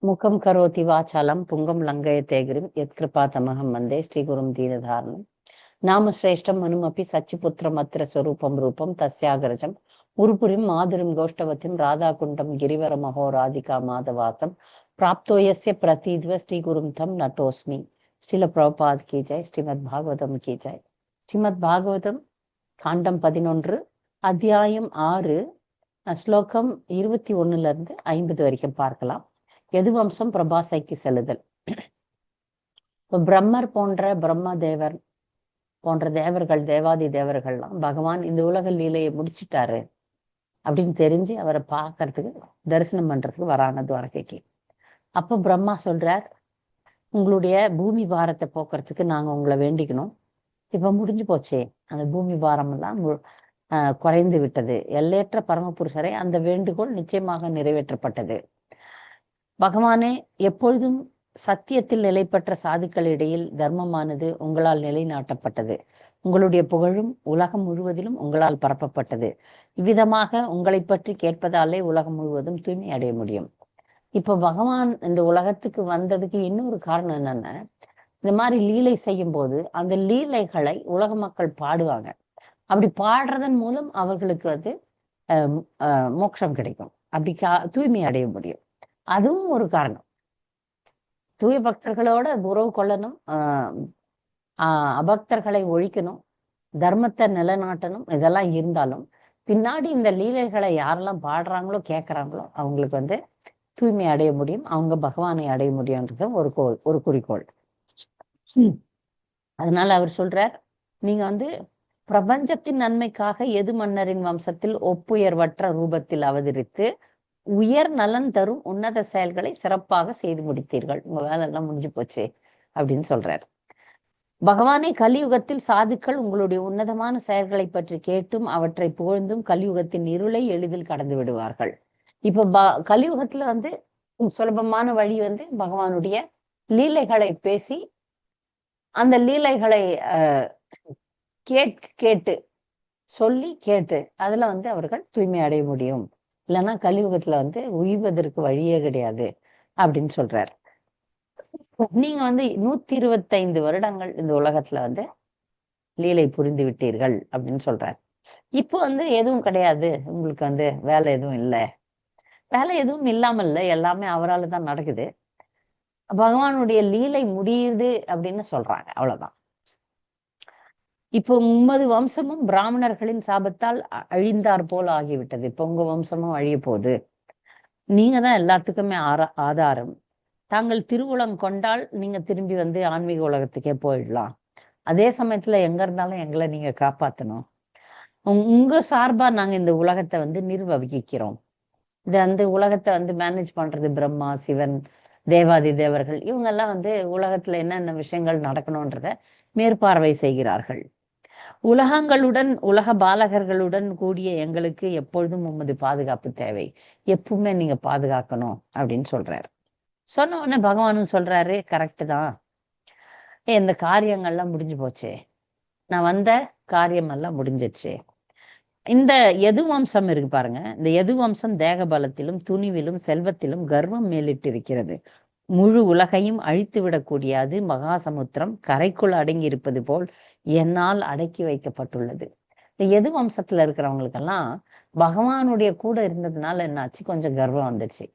முகம் கரோதி வாசாலம் புங்கம் லங்கயத்தே கிரிம் யத்கிருபா தமகம் வந்தே ஸ்ரீகுரும் தீனதாரணம் நாமஸ்ரேஷ்டம் மனுமப்பி சச்சிபுத்திரம் அத்திர ஸ்வரூபம் ரூபம் தஸ்யாகரஜம் உருபுரிம் மாதுரும் கோஷ்டவத்திம் ராதாகுண்டம் கிரிவர மகோராதிகா மாதவாசம் பிராப்தோயஸ்ய பிரதீத்வ ஸ்ரீகுரும் தம் நட்டோஸ்மி. ஸ்ரீல பிரபாத் கி ஜெய். ஸ்ரீமத் பாகவதம் கி ஜெய். ஸ்ரீமத் பாகவதம் காண்டம் 11 அத்தியாயம் 6 ஸ்லோகம் 21 50 வரைக்கும் பார்க்கலாம். யதுவம்சம் பிரபாசைக்கு செல்லுதல். இப்போ பிரம்மர் போன்ற பிரம்ம தேவர் போன்ற தேவர்கள், தேவாதி தேவர்கள்லாம் பகவான் இந்த உலக லீலையை முடிச்சுட்டாரு அப்படின்னு தெரிஞ்சு அவரை பார்க்கறதுக்கு, தரிசனம் பண்றதுக்கு வராங்க துவாரகைக்கு. அப்போ பிரம்மா சொல்றார், உங்களுடைய பூமி பாரத்தை போக்குறதுக்கு நாங்க உங்களை வேண்டிக்கணும். இப்ப முடிஞ்சு போச்சே, அந்த பூமி பாரம் எல்லாம் குறைந்து விட்டது. எல்லையற்ற பரமபுருஷரை அந்த வேண்டுகோள் நிச்சயமாக நிறைவேற்றப்பட்டது. பகவானே, எப்பொழுதும் சத்தியத்தில் நிலை பெற்ற சாதுக்களிடையில் தர்மமானது உங்களால் நிலைநாட்டப்பட்டது. உங்களுடைய புகழும் உலகம் முழுவதிலும் உங்களால் பரப்பப்பட்டது. இவ்விதமாக உங்களை பற்றி கேட்பதாலே உலகம் முழுவதும் தூய்மை அடைய முடியும். இப்ப பகவான் இந்த உலகத்துக்கு வந்ததுக்கு இன்னொரு காரணம் என்னன்னா, இந்த மாதிரி லீலை செய்யும் போது அந்த லீலைகளை உலக மக்கள் பாடுவாங்க. அப்படி பாடுறதன் மூலம் அவர்களுக்கு மோட்சம் கிடைக்கும். அப்படி தூய்மை அடைய முடியும். அதுவும் ஒரு காரணம். தூய பக்தர்களோட உறவு கொள்ளணும், அபக்தர்களை ஒழிக்கணும், தர்மத்தை நிலைநாட்டணும். இதெல்லாம் இருந்தாலும் பின்னாடி இந்த லீலைகளை யாரெல்லாம் பாடுறாங்களோ கேட்கறாங்களோ அவங்களுக்கு தூய்மை அடைய முடியும், அவங்க பகவானை அடைய முடியும்ன்றது ஒரு குறிக்கோள். அதனால அவர் சொல்றார், நீங்க பிரபஞ்சத்தின் நன்மைக்காக எது மன்னரின் வம்சத்தில் ஒப்புயர்வற்ற ரூபத்தில் அவதரித்து உயர் நலன் தரும் உன்னத செயல்களை சிறப்பாக செய்து முடித்தீர்கள். உங்க வேலை எல்லாம் முடிஞ்சு போச்சு அப்படின்னு சொல்றார். பகவானை கலியுகத்தில் சாதுக்கள் உங்களுடைய உன்னதமான செயல்களை பற்றி கேட்டும் அவற்றை புகழ்ந்தும் கலியுகத்தின் இருளை எளிதில் கடந்து விடுவார்கள். இப்ப கலியுகத்துல சுலபமான வழி பகவானுடைய லீலைகளை பேசி அந்த லீலைகளை கேட்டு சொல்லி கேட்டு அதுல அவர்கள் தூய்மை அடைய முடியும். இல்லைன்னா கலியுகத்துல உய்வதற்கு வழியே கிடையாது அப்படின்னு சொல்றாரு. நீங்க 125 வருடங்கள் இந்த உலகத்துல லீலை புரிந்து விட்டீர்கள் அப்படின்னு சொல்றாரு. இப்போ எதுவும் கிடையாது, உங்களுக்கு வேலை எதுவும் இல்லை. வேலை எதுவும் இல்லாமல் இல்லை, எல்லாமே அவரால் தான் நடக்குது. பகவானுடைய லீலை முடியுது அப்படின்னு சொல்றாங்க, அவ்வளவுதான். இப்போ உமது வம்சமும் பிராமணர்களின் சாபத்தால் அழிந்தார் போல் ஆகிவிட்டது. இப்போ உங்க வம்சமும் அழிய போகுது. நீங்க தான் எல்லாத்துக்குமே ஆதாரம். தாங்கள் திருவுளம் கொண்டால் நீங்க திரும்பி ஆன்மீக உலகத்துக்கே போயிடலாம். அதே சமயத்துல எங்க இருந்தாலும் எங்களை நீங்க காப்பாற்றணும். உங்க சார்பா நாங்க இந்த உலகத்தை நிர்வகிக்கிறோம். இது உலகத்தை மேனேஜ் பண்றது பிரம்மா, சிவன், தேவாதி தேவர்கள். இவங்கெல்லாம் உலகத்துல என்னென்ன விஷயங்கள் நடக்கணும்ன்றத மேற்பார்வை செய்கிறார்கள். உலகங்களுடன் உலக பாலகர்களுடன் கூடிய எங்களுக்கு எப்பொழுதும் உமது பாதுகாப்பு தேவை. எப்பவுமே நீங்க பாதுகாக்கணும் அப்படின்னு சொல்றாரு. சொன்ன உடனே பகவானும் சொல்றாரு, கரெக்டு தான், இந்த காரியங்கள்லாம் முடிஞ்சு போச்சே, நான் வந்த காரியம் எல்லாம் முடிஞ்சிச்சு. இந்த யது வம்சம் இருக்கு பாருங்க, இந்த யது வம்சம் தேக பலத்திலும் துணிவிலும் செல்வத்திலும் கர்வம் மேலிட்டு இருக்கிறது. முழு உலகையும் அழித்து விடக்கூடியது மகாசமுத்திரம் கரைக்குள் அடங்கி இருப்பது போல் என்னால் அடக்கி வைக்கப்பட்டுள்ளது. இந்த எது வம்சத்துல இருக்கிறவங்களுக்கெல்லாம் பகவானுடைய கூட இருந்ததுனால என்னாச்சு, கொஞ்சம் கர்வம் வந்துடுச்சு.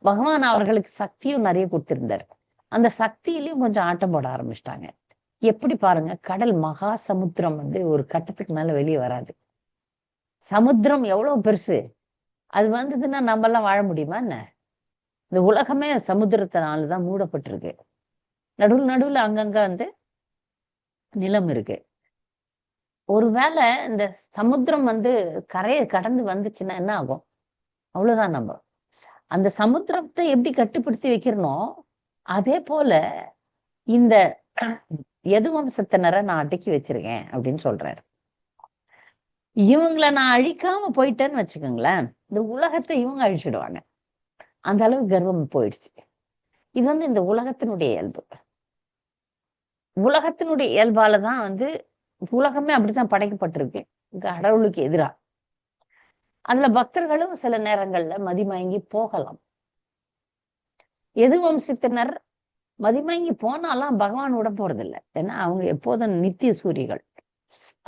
பகவான் அவர்களுக்கு சக்தியும் நிறைய கொடுத்திருந்தார். அந்த சக்தியிலையும் கொஞ்சம் ஆட்டம் போட ஆரம்பிச்சிட்டாங்க. எப்படி பாருங்க, கடல் மகா சமுத்திரம் ஒரு கட்டத்துக்கு மேல வெளியே வராது. சமுத்திரம் எவ்வளவு பெருசு, அது வந்ததுன்னா நம்ம எல்லாம் வாழ முடியுமா என்ன? இந்த உலகமே சமுத்திரத்தினாலதான் மூடப்பட்டிருக்கு. நடுவுல அங்கங்க நிலம் இருக்கு. ஒருவேளை இந்த சமுத்திரம் கரையை கடந்து வந்துச்சுன்னா என்ன ஆகும்? அவ்வளவுதான். நம்ம அந்த சமுத்திரத்தை எப்படி கட்டுப்படுத்தி வைக்கிறனோ அதே போல இந்த யது வம்சத்தினரை நான் அடக்கி வச்சிருக்கேன் அப்படின்னு சொல்றாரு. இவங்களை நான் அழிக்காம போயிட்டேன்னு வச்சுக்கோங்களேன், இந்த உலகத்தை இவங்க அழிச்சிடுவாங்க. அந்த அளவு கர்வம் போயிடுச்சு. இது இந்த உலகத்தினுடைய இயல்பு. உலகத்தினுடைய இயல்பாலதான் உலகமே அப்படித்தான் படைக்கப்பட்டிருக்கு, கடவுளுக்கு எதிரா. அதுல பக்தர்களும் சில நேரங்கள்ல மதிமயங்கி போகலாம். எது வம்சத்தினர் மதிமயங்கி போனாலாம் பகவான் விட போறதில்லை. ஏன்னா அவங்க எப்போதும் நித்திய சூரிகள்.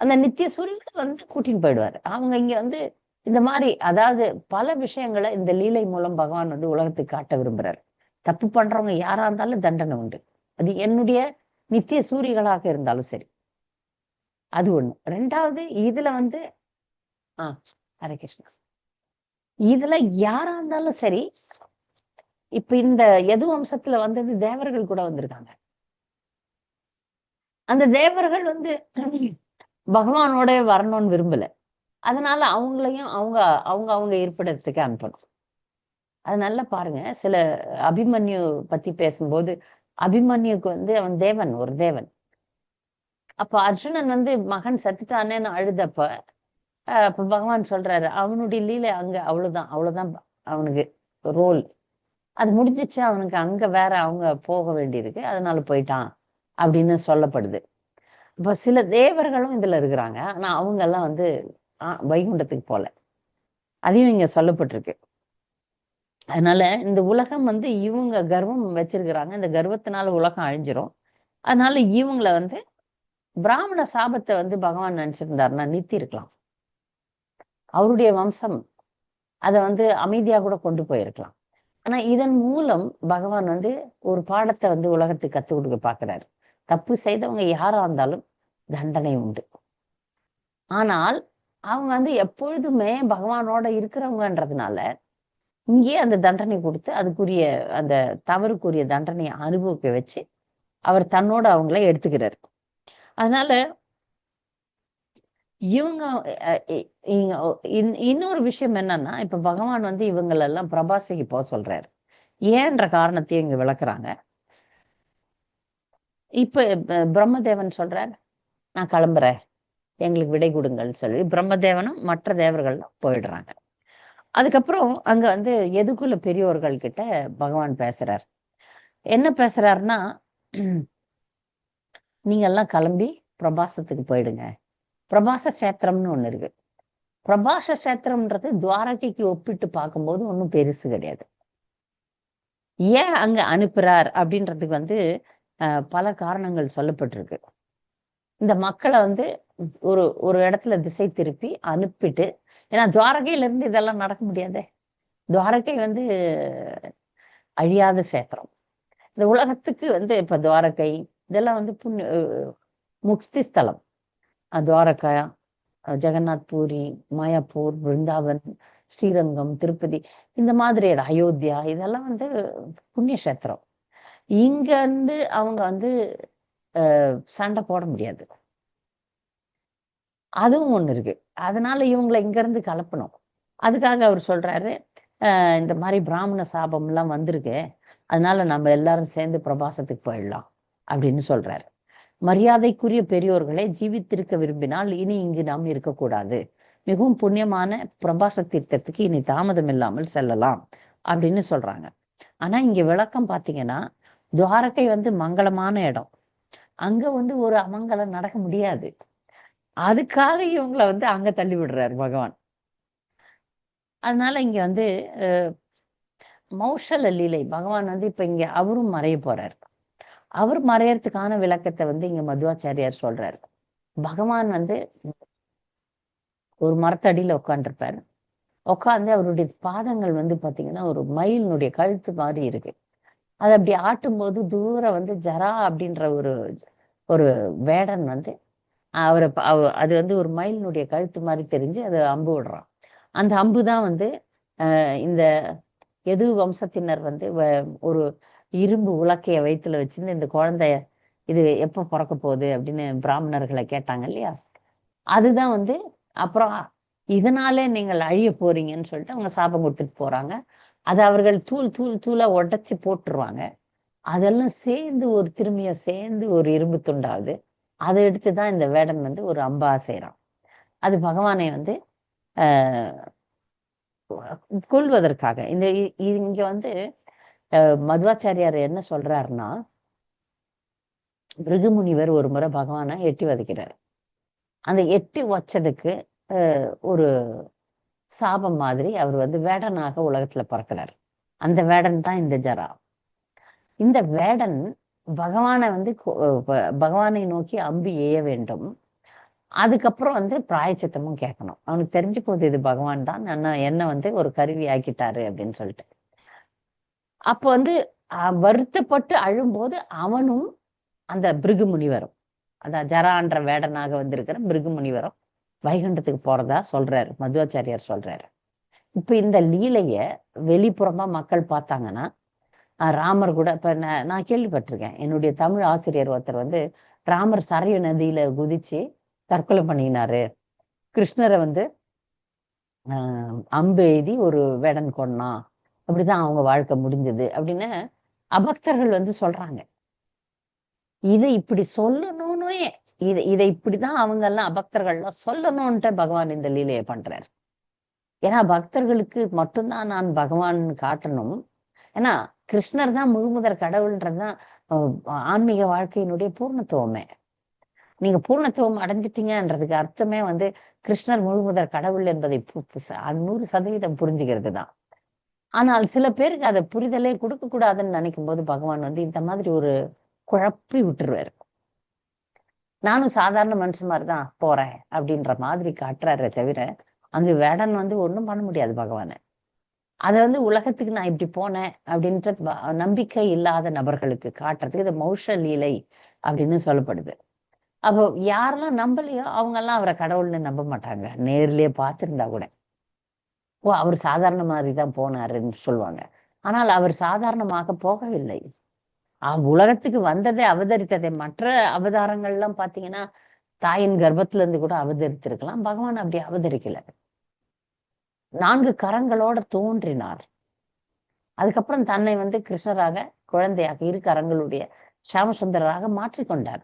அந்த நித்திய சூரியனை வந்து கூட்டின்னு போயிடுவாரு. அவங்க இங்க வந்து இந்த மாதிரி, அதாவது பல விஷயங்களை இந்த லீலை மூலம் பகவான் வந்து உலகத்துக்கு காட்ட விரும்புறாரு. தப்பு பண்றவங்க யாரா இருந்தாலும் தண்டனை உண்டு. அது என்னுடைய நித்திய சூரிகளாக இருந்தாலும் சரி. அது ஒண்ணு. ரெண்டாவது இதுல வந்து ஹரே கிருஷ்ணா, இதுல யாரா இருந்தாலும் சரி. இப்ப இந்த யது வம்சத்துல வந்தது தேவர்கள் கூட வந்திருக்காங்க. அந்த தேவர்கள் வந்து பகவானோட வரணும்னு விரும்பல. அதனால அவங்களையும் அவங்க அவங்க அவங்க இருப்பிடத்துக்கு அனுப்பணும். அது நல்லா பாருங்க. சில அபிமன்யு பத்தி பேசும்போது, அபிமன்யுக்கு வந்து அவன் தேவன், ஒரு தேவன். அப்ப அர்ஜுனன் வந்து மகன் செத்துட்டானேன்னு அழுதப்ப, அப்ப பகவான் சொல்றாரு, அவனுடைய லீலை அங்க அவ்வளவுதான், அவ்வளவுதான் அவனுக்கு ரோல். அது முடிஞ்சிச்சு, அவனுக்கு அங்க வேற அவங்க போக வேண்டியிருக்கு, அதனால போயிட்டான் அப்படின்னு சொல்லப்படுது. இப்ப சில தேவர்களும் இதுல இருக்கிறாங்க. ஆனா அவங்க எல்லாம் வந்து வைகுண்டத்துக்கு போல. அதையும் இங்க சொல்லப்பட்டிருக்கு. அதனால இந்த உலகம் வந்து இவங்க கர்வம் வச்சிருக்கிறாங்க. இந்த கர்வத்தினால உலகம் அழிஞ்சிரும். அதனால இவங்கள வந்து பிராமண சாபத்தை வந்து பகவான் நினைச்சிருந்தாருன்னா நிறுத்தி இருக்கலாம். அவருடைய வம்சம் அதை வந்து அமைதியா கூட கொண்டு போயிருக்கலாம். ஆனா இதன் மூலம் பகவான் வந்து ஒரு பாடத்தை வந்து உலகத்துக்கு கத்துக் கொடுக்க பாக்குறாரு. தப்பு செய்தவங்க யாரா இருந்தாலும் தண்டனை உண்டு. ஆனால் அவங்க வந்து எப்பொழுதுமே பகவானோட இருக்கிறவங்கன்றதுனால இங்கேயே அந்த தண்டனை கொடுத்து அதுக்குரிய அந்த தவறுக்குரிய தண்டனையை அனுபவிக்க வச்சு அவர் தன்னோட அவங்கள எடுத்துக்கிறாரு. அதனால இவங்க இன்னொரு விஷயம் என்னன்னா, இப்ப பகவான் வந்து இவங்களெல்லாம் பிரபாசிக்கு போக சொல்றாரு. ஏன்ற காரணத்தையும் இங்க விளக்குறாங்க. இப்ப பிரம்மதேவன் சொல்றார், நான் கிளம்புறேன், எங்களுக்கு விடை கொடுங்கள்னு சொல்லி பிரம்மதேவனும் மற்ற தேவர்களும் போயிடுறாங்க. அதுக்கப்புறம் அங்க வந்து எதுக்குள்ள பெரியோர்கள் கிட்ட பகவான் பேசுறார். என்ன பேசுறாருன்னா, நீங்க எல்லாம் கிளம்பி பிரபாசத்துக்கு போயிடுங்க. பிரபாச சேத்திரம்னு ஒண்ணு இருக்கு. பிரபாச சேத்திரம்ன்றது துவாரகைக்கு ஒப்பிட்டு பார்க்கும்போது ஒன்றும் பெருசு கிடையாது. ஏன் அங்க அனுப்புறார் அப்படின்றதுக்கு வந்து பல காரணங்கள் சொல்லப்பட்டிருக்கு. இந்த மக்களை வந்து ஒரு ஒரு இடத்துல திசை திருப்பி அனுப்பிட்டு, ஏன்னா துவாரகையில இருந்து இதெல்லாம் நடக்க முடியாதே. துவாரகை வந்து அழியாத சேத்திரம். இந்த உலகத்துக்கு வந்து இப்ப துவாரகை இதெல்லாம் வந்து முக்தி ஸ்தலம். துவாரகா, ஜெகநாத் பூரி, மாயாப்பூர், பிருந்தாவன், ஸ்ரீரங்கம், திருப்பதி, இந்த மாதிரி அயோத்தியா, இதெல்லாம் வந்து புண்ணிய கஷேத்திரம். இங்க இருந்து அவங்க வந்து சண்டை போட முடியாது. அதுவும் ஒண்ணு இருக்கு. அதனால இவங்களை இங்க இருந்து கலப்பணும். அதுக்காக அவர் சொல்றாரு, இந்த மாதிரி பிராமண சாபம் எல்லாம் வந்திருக்கு, அதனால நம்ம எல்லாரும் சேர்ந்து பிரபாசத்துக்கு போயிடலாம் அப்படின்னு சொல்றாரு. மரியாதைக்குரிய பெரியோர்களை ஜீவித்திருக்க விரும்பினால் இனி இங்கு நாம் இருக்கக்கூடாது. மிகவும் புண்ணியமான பிரபாச தீர்த்தத்துக்கு இனி தாமதம் இல்லாமல் செல்லலாம் அப்படின்னு சொல்றாங்க. ஆனா இங்க விளக்கம் பாத்தீங்கன்னா, துவாரகை வந்து மங்களமான இடம். அங்க வந்து ஒரு அமங்கலம் நடக்க முடியாது. அதுக்காக இவங்களை வந்து அங்க தள்ளி விடுறாரு பகவான். அதனால இங்க வந்து மௌஷல லீலை பகவான் வந்து இப்ப இங்க அவரும் மறைய போறாரு. அவர் மறையறதுக்கான விளக்கத்தை வந்து இங்க மதுவாச்சாரியார் சொல்றாரு. பகவான் வந்து ஒரு மரத்தடியில உட்காந்துருப்பாரு. உட்காந்து அவருடைய பாதங்கள் வந்து பாத்தீங்கன்னா ஒரு மயிலினுடைய கழுத்து மாதிரி இருக்கு. அது அப்படி ஆட்டும்போது தூரம் வந்து ஜரா அப்படின்ற ஒரு ஒரு வேடன் வந்து அவரை அது வந்து ஒரு மயிலினுடைய கழுத்து மாதிரி தெரிஞ்சு அது அம்பு விடுறான். அந்த அம்பு தான் வந்து இந்த எது வம்சத்தினர் வந்து ஒரு இரும்பு உலக்கைய வயிற்றுல வச்சிருந்து இந்த குழந்தைய இது எப்ப பிறக்க போகுது அப்படின்னு பிராமணர்களை கேட்டாங்க இல்லையா. அதுதான் வந்து அப்புறம் இதனாலே நீங்கள் அழிய போறீங்கன்னு சொல்லிட்டு அவங்க சாபம் கொடுத்துட்டு போறாங்க. அதை அவர்கள் தூள் தூள் தூளா உடைச்சு போட்டுருவாங்க. அதெல்லாம் சேர்ந்து ஒரு திரும்பிய சேர்ந்து ஒரு இரும்பு துண்டாவது. அதை எடுத்துதான் இந்த வேடன் வந்து ஒரு அம்பா செய்யறான். அது பகவானை வந்து கொள்வதற்காக. இங்க வந்து மதுவாச்சாரியார் என்ன சொல்றாருன்னா, பிருகுமுனிவர் ஒரு முறை பகவானை எட்டி வதைக்கிறார். அந்த எட்டி வச்சதுக்கு ஒரு சாபம் மாதிரி அவர் வந்து வேடனாக உலகத்துல பிறக்கிறார். அந்த வேடன் தான் இந்த ஜரா. இந்த வேடன் பகவானை வந்து பகவானை நோக்கி அம்பு எய்ய வேண்டும். அதுக்கப்புறம் வந்து பிராயச்சித்தமும் கேட்கணும். அவனுக்கு தெரிஞ்சு போகுது இது பகவான் தான் என்ன வந்து ஒரு கருவி ஆக்கிட்டாரு அப்படின்னு சொல்லிட்டு. அப்போ வந்து வருத்தப்பட்டு அழும்போது அவனும் அந்த பிருகு முனிவரும், அதான் ஜரான்ற வேடனாக வந்திருக்கிற பிருகு முனிவரும் வைகுண்டத்துக்கு போறதா சொல்றாரு, மதுவாச்சாரியார் சொல்றாரு. இப்ப இந்த லீலைய வெளிப்புறமா மக்கள் பார்த்தாங்கன்னா, ராமர் கூட இப்ப நான் கேள்விப்பட்டிருக்கேன். என்னுடைய தமிழ் ஆசிரியர் ஒருத்தர் வந்து ராமர் சரையு நதியில குதிச்சு தற்கொலை பண்ணினாரு, கிருஷ்ணரை வந்து அம்பு எய்தி ஒரு வேடன் கொன்னான், அப்படிதான் அவங்க வாழ்க்கை முடிஞ்சது அப்படின்னு அபக்தர்கள் வந்து சொல்றாங்க. இதை இப்படி சொல்லணும்னு இதை இப்படிதான் அவங்க எல்லாம் அபக்தர்கள்லாம் சொல்லணும்ன்ட்டு பகவான் இந்த லீலையை பண்றாரு. ஏன்னா பக்தர்களுக்கு மட்டும்தான் நான் பகவான் காட்டணும். ஏன்னா கிருஷ்ணர் தான் முழுமுதற் கடவுள்ன்றதுதான் ஆன்மீக வாழ்க்கையினுடைய பூர்ணத்துவமே. நீங்க பூர்ணத்துவம் அடைஞ்சிட்டீங்கன்றதுக்கு அர்த்தமே வந்து கிருஷ்ணர் முழுமுதற் கடவுள் என்பதை 100% புரிஞ்சுக்கிறது தான். ஆனால் சில பேருக்கு அதை புரிதலே கொடுக்க கூடாதுன்னு நினைக்கும் போது பகவான் வந்து இந்த மாதிரி ஒரு குழப்பி விட்டுருவாரு. நானும் சாதாரண மனுஷன் மாதிரிதான் போறேன் அப்படின்ற மாதிரி காட்டுறாரு தவிர, அங்கு வேடன் வந்து ஒண்ணும் பண்ண முடியாது பகவானை. அதை வந்து உலகத்துக்கு நான் இப்படி போனேன் அப்படின்ற நம்பிக்கை இல்லாத நபர்களுக்கு காட்டுறதுக்கு இது மௌஷ லீலை அப்படின்னு சொல்லப்படுது. அப்போ யாரெல்லாம் நம்பலையோ அவங்க எல்லாம் அவரை கடவுள்னு நம்ப மாட்டாங்க. நேர்லயே பார்த்திருந்தா கூட, ஓ அவர் சாதாரண மாதிரிதான் போனாருன்னு சொல்லுவாங்க. ஆனால் அவர் சாதாரணமாக போகவில்லை. உலகத்துக்கு வந்ததை அவதரித்ததை மற்ற அவதாரங்கள்லாம் பாத்தீங்கன்னா தாயின் கர்ப்பத்துல இருந்து கூட அவதரித்திருக்கலாம். பகவான் அப்படி அவதரிக்கல. 4 கரங்களோட தோன்றினார். அதுக்கப்புறம் தன்னை வந்து கிருஷ்ணராக, குழந்தையாக, 2 கரங்களுடைய ஷாமசுந்தரராக மாற்றிக்கொண்டார்.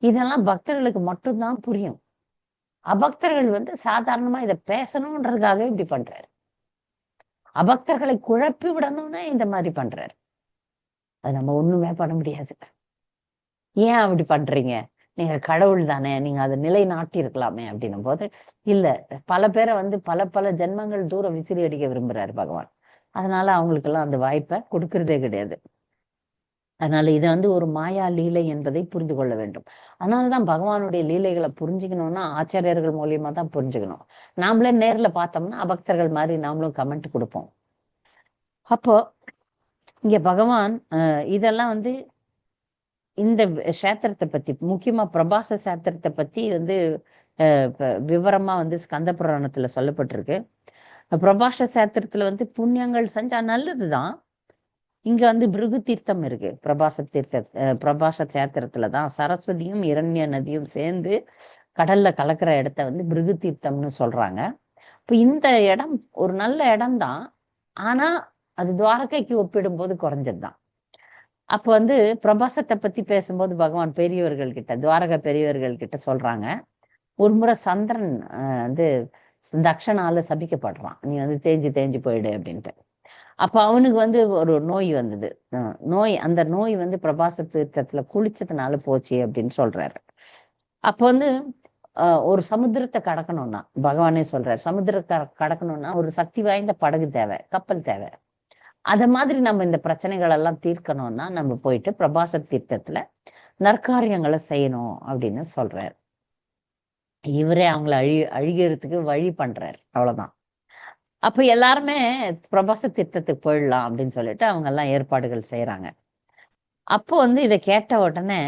இதெல்லாம் பக்தர்களுக்கு மட்டும்தான் புரியும். அபக்தர்கள் வந்து சாதாரணமா இதை பேசணும்ன்றதுக்காகவே இப்படி பண்றாரு. அபக்தர்களை குழப்பி விடணும்னா இந்த மாதிரி பண்றாரு. அது நம்ம ஒண்ணுமே பண்ண முடியாது. ஏன் அப்படி பண்றீங்க? நீங்க கடவுள் தானே, நீங்க அதை நிலைநாட்டி இருக்கலாமே அப்படின்னும் போது, இல்ல பல பேரை வந்து பல ஜென்மங்கள் தூரம் விசிறி அடிக்க விரும்புறாரு பகவான். அதனால அவங்களுக்கெல்லாம் அந்த வாய்ப்பை கொடுக்கறதே கிடையாது. அதனால இதை வந்து ஒரு மாயா லீலை என்பதை புரிந்து கொள்ள வேண்டும். அதனாலதான் பகவானுடைய லீலைகளை புரிஞ்சுக்கணும்னா ஆச்சாரியர்கள் மூலியமா தான் புரிஞ்சுக்கணும். நாமளே நேர்ல பார்த்தோம்னா அபக்தர்கள் மாதிரி நாமளும் கமெண்ட் கொடுப்போம். அப்போ இங்க பகவான் இதெல்லாம் வந்து இந்த சாத்திரத்தை பத்தி, முக்கியமா பிரபாச சாத்திரத்தை பத்தி வந்து விவரமா வந்து ஸ்கந்த புராணத்துல சொல்லப்பட்டிருக்கு. பிரபாச சாத்திரத்துல வந்து புண்ணியங்கள் செஞ்சா நல்லதுதான். இங்க வந்து பிருகு தீர்த்தம் இருக்கு. பிரபாச சாத்திரத்துலதான் சரஸ்வதியும் இரண்ய நதியும் சேர்ந்து கடல்ல கலக்கிற இடத்த வந்து பிருகு தீர்த்தம்னு சொல்றாங்க. இப்ப இந்த இடம் ஒரு நல்ல இடம் தான். ஆனா அது துவாரகைக்கு ஒப்பிடும் போது குறைஞ்சதுதான். அப்ப வந்து பிரபாசத்தை பத்தி பேசும்போது பகவான் பெரியவர்கள் கிட்ட, துவாரக பெரியவர்கள் கிட்ட சொல்றாங்க, ஒரு முறை சந்திரன் வந்து தக்ஷனால சபிக்கப்படுறான், நீ வந்து தேஞ்சு போயிடு அப்படின்ட்டு. அப்ப அவனுக்கு வந்து ஒரு நோய் வந்தது. அந்த நோய் வந்து பிரபாச தீர்த்தத்துல குளிச்சதுனால போச்சு அப்படின்னு சொல்றாரு. அப்ப வந்து ஒரு சமுத்திரத்தை கடக்கணும்னா, பகவானே சொல்றாரு, சமுத்திரத்தை கடக்கணும்னா ஒரு சக்தி வாய்ந்த படகு தேவை, கப்பல் தேவை. அத மாதிரி நம்ம இந்த பிரச்சனைகள் எல்லாம் தீர்க்கணும்னா நம்ம போயிட்டு பிரபாச தீர்த்தத்துல நற்காரியங்களை செய்யணும் அப்படின்னு சொல்றாரு. இவரே அவங்களை அழிகிறதுக்கு வழி பண்றாரு, அவ்வளவுதான். அப்ப எல்லாருமே பிரபாச தீர்த்தத்துக்கு போயிடலாம் அப்படின்னு சொல்லிட்டு அவங்க எல்லாம் ஏற்பாடுகள் செய்யறாங்க. அப்போ வந்து இதை கேட்ட உடனே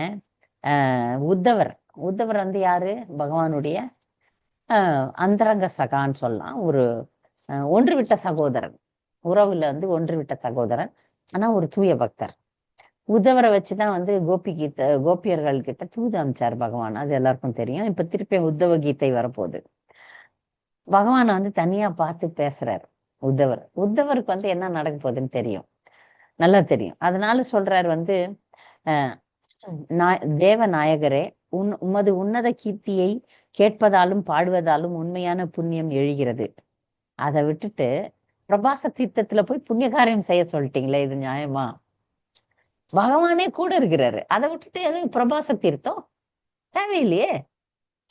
உத்தவர் வந்து யாரு? பகவானுடைய அந்தரங்க சகான்னு சொல்லலாம். ஒரு ஒன்றுவிட்ட சகோதரன், உறவுல வந்து ஒன்றுவிட்ட சகோதரன், ஆனா ஒரு தூய பக்தர். உத்தவரை வச்சுதான் வந்து கோபியர்கள் கிட்ட தூது அமைச்சார் பகவான். அது எல்லாருக்கும் தெரியும். இப்ப திருப்பி உத்தவ கீதை வரப்போகுது. பகவானை வந்து தனியா பார்த்து பேசுறாரு உத்தவருக்கு வந்து என்ன நடக்க போகுதுன்னு தெரியும், நல்லா தெரியும். அதனால சொல்றாரு வந்து, தேவநாயகரே, உமது உன்னத கீர்த்தியை கேட்பதாலும் பாடுவதாலும் உண்மையான புண்ணியம் எழுகிறது. அதை விட்டுட்டு பிரபாச தீர்த்தத்துல போய் புண்ணிய காரியம் செய்ய சொல்லிட்டீங்களே, இது நியாயமா? பகவானே கூட இருக்கிறாரு, அதை விட்டுட்டு எதுவும் பிரபாச தீர்த்தம் தேவையில்லையே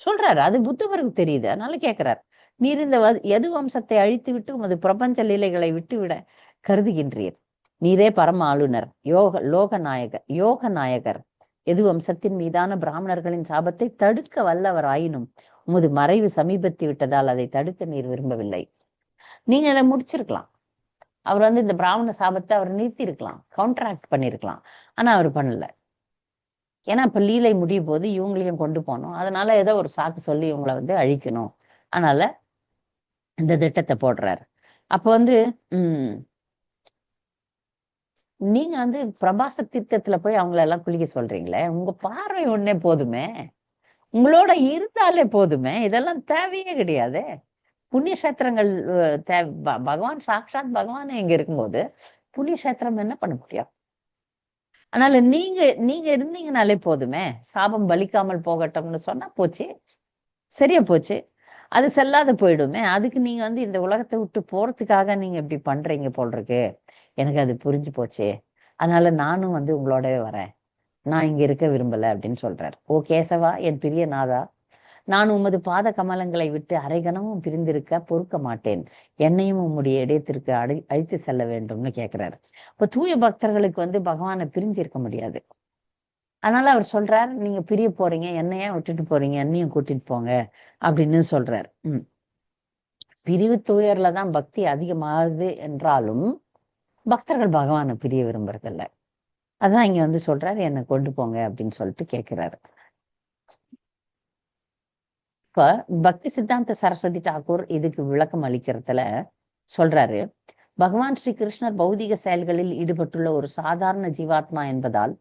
சொல்றாரு. அது புத்தவருக்கு தெரியுது, அதனால கேட்கிறார், நீர் இந்த யது வம்சத்தை அழித்து விட்டு உமது பிரபஞ்ச லீலைகளை விட்டுவிட கருதுகின்றீர். நீரே பரம ஆளுநர், யோக நாயகர். எது வம்சத்தின் மீதான பிராமணர்களின் சாபத்தை தடுக்க வல்லவர் ஆயினும் உமது மறைவு சமீபத்து விட்டதால் அதை தடுக்க நீர் விரும்பவில்லை. நீங்க அதை முடிச்சிருக்கலாம். அவர் வந்து இந்த பிராமண சாபத்தை அவர் நிறுத்தி இருக்கலாம், கவுண்டராக்ட் பண்ணிருக்கலாம். ஆனா அவர் பண்ணல. ஏன்னா இப்ப லீலை முடியும் போது இவங்களையும் கொண்டு போனோம், அதனால ஏதோ ஒரு சாக்கு சொல்லி இவங்களை வந்து அழிக்கணும். அதனால இந்த திட்டத்தை போடுறாரு. அப்ப வந்து நீங்க வந்து பிரபாச தீர்த்தத்துல போய் அவங்கள எல்லாம் குளிக்க சொல்றீங்களே, உங்க பார்வை ஒன்னே போதுமே, உங்களோட இருந்தாலே போதுமே, இதெல்லாம் தேவையே கிடையாது. புண்ணிய கஷேத்திரங்கள் பகவான் சாட்சாத் பகவான் இங்க இருக்கும்போது புண்ணிய கஷேத்திரம் என்ன பண்ண முடியும்? அதனால நீங்க இருந்தீங்கனாலே போதுமே, சாபம் பலிக்காமல் போகட்டும்னு சொன்னா போச்சு, சரியா போச்சு. அது செல்லாத போயிடுமே. அதுக்கு நீங்க வந்து இந்த உலகத்தை விட்டு போறதுக்காக நீங்க இப்படி பண்றீங்க போல் இருக்கு. எனக்கு அது புரிஞ்சு போச்சு. அதனால நானும் வந்து உங்களோடவே வரேன், நான் இங்க இருக்க விரும்பல அப்படின்னு சொல்றாரு. ஓ கேசவா, என் பிரிய நாதா, நான் உமது பாத கமலங்களை விட்டு அரைகணமும் பிரிந்திருக்க பொறுக்க மாட்டேன். என்னையும் உம்முடைய இடத்திற்கு அழைத்து செல்ல வேண்டும்னு கேட்கிறாரு. இப்ப தூய பக்தர்களுக்கு வந்து பகவானை பிரிஞ்சிருக்க முடியாது. அதனால அவர் சொல்றார், நீங்க பிரிய போறீங்க, என்னையா விட்டுட்டு போறீங்க, என்னையும் கூட்டிட்டு போங்க அப்படின்னு சொல்றார். பிரிவு தூயர்ல தான் பக்தி அதிகமாகுது என்றாலும் பக்தர்கள் பகவானை பிரிய விரும்புறதில்ல. அதான் இங்க வந்து சொல்றாரு, என்னை கொண்டு போங்க அப்படின்னு சொல்லிட்டு கேட்கிறாரு. இப்ப பக்தி சித்தாந்த சரஸ்வதி தாக்கூர் இதுக்கு விளக்கம் அளிக்கிறதுல சொல்றாரு, பகவான் ஸ்ரீ கிருஷ்ணர் பௌதிக செயல்களில் ஈடுபட்டுள்ள ஒரு சாதாரண ஜீவாத்மா என்பதால்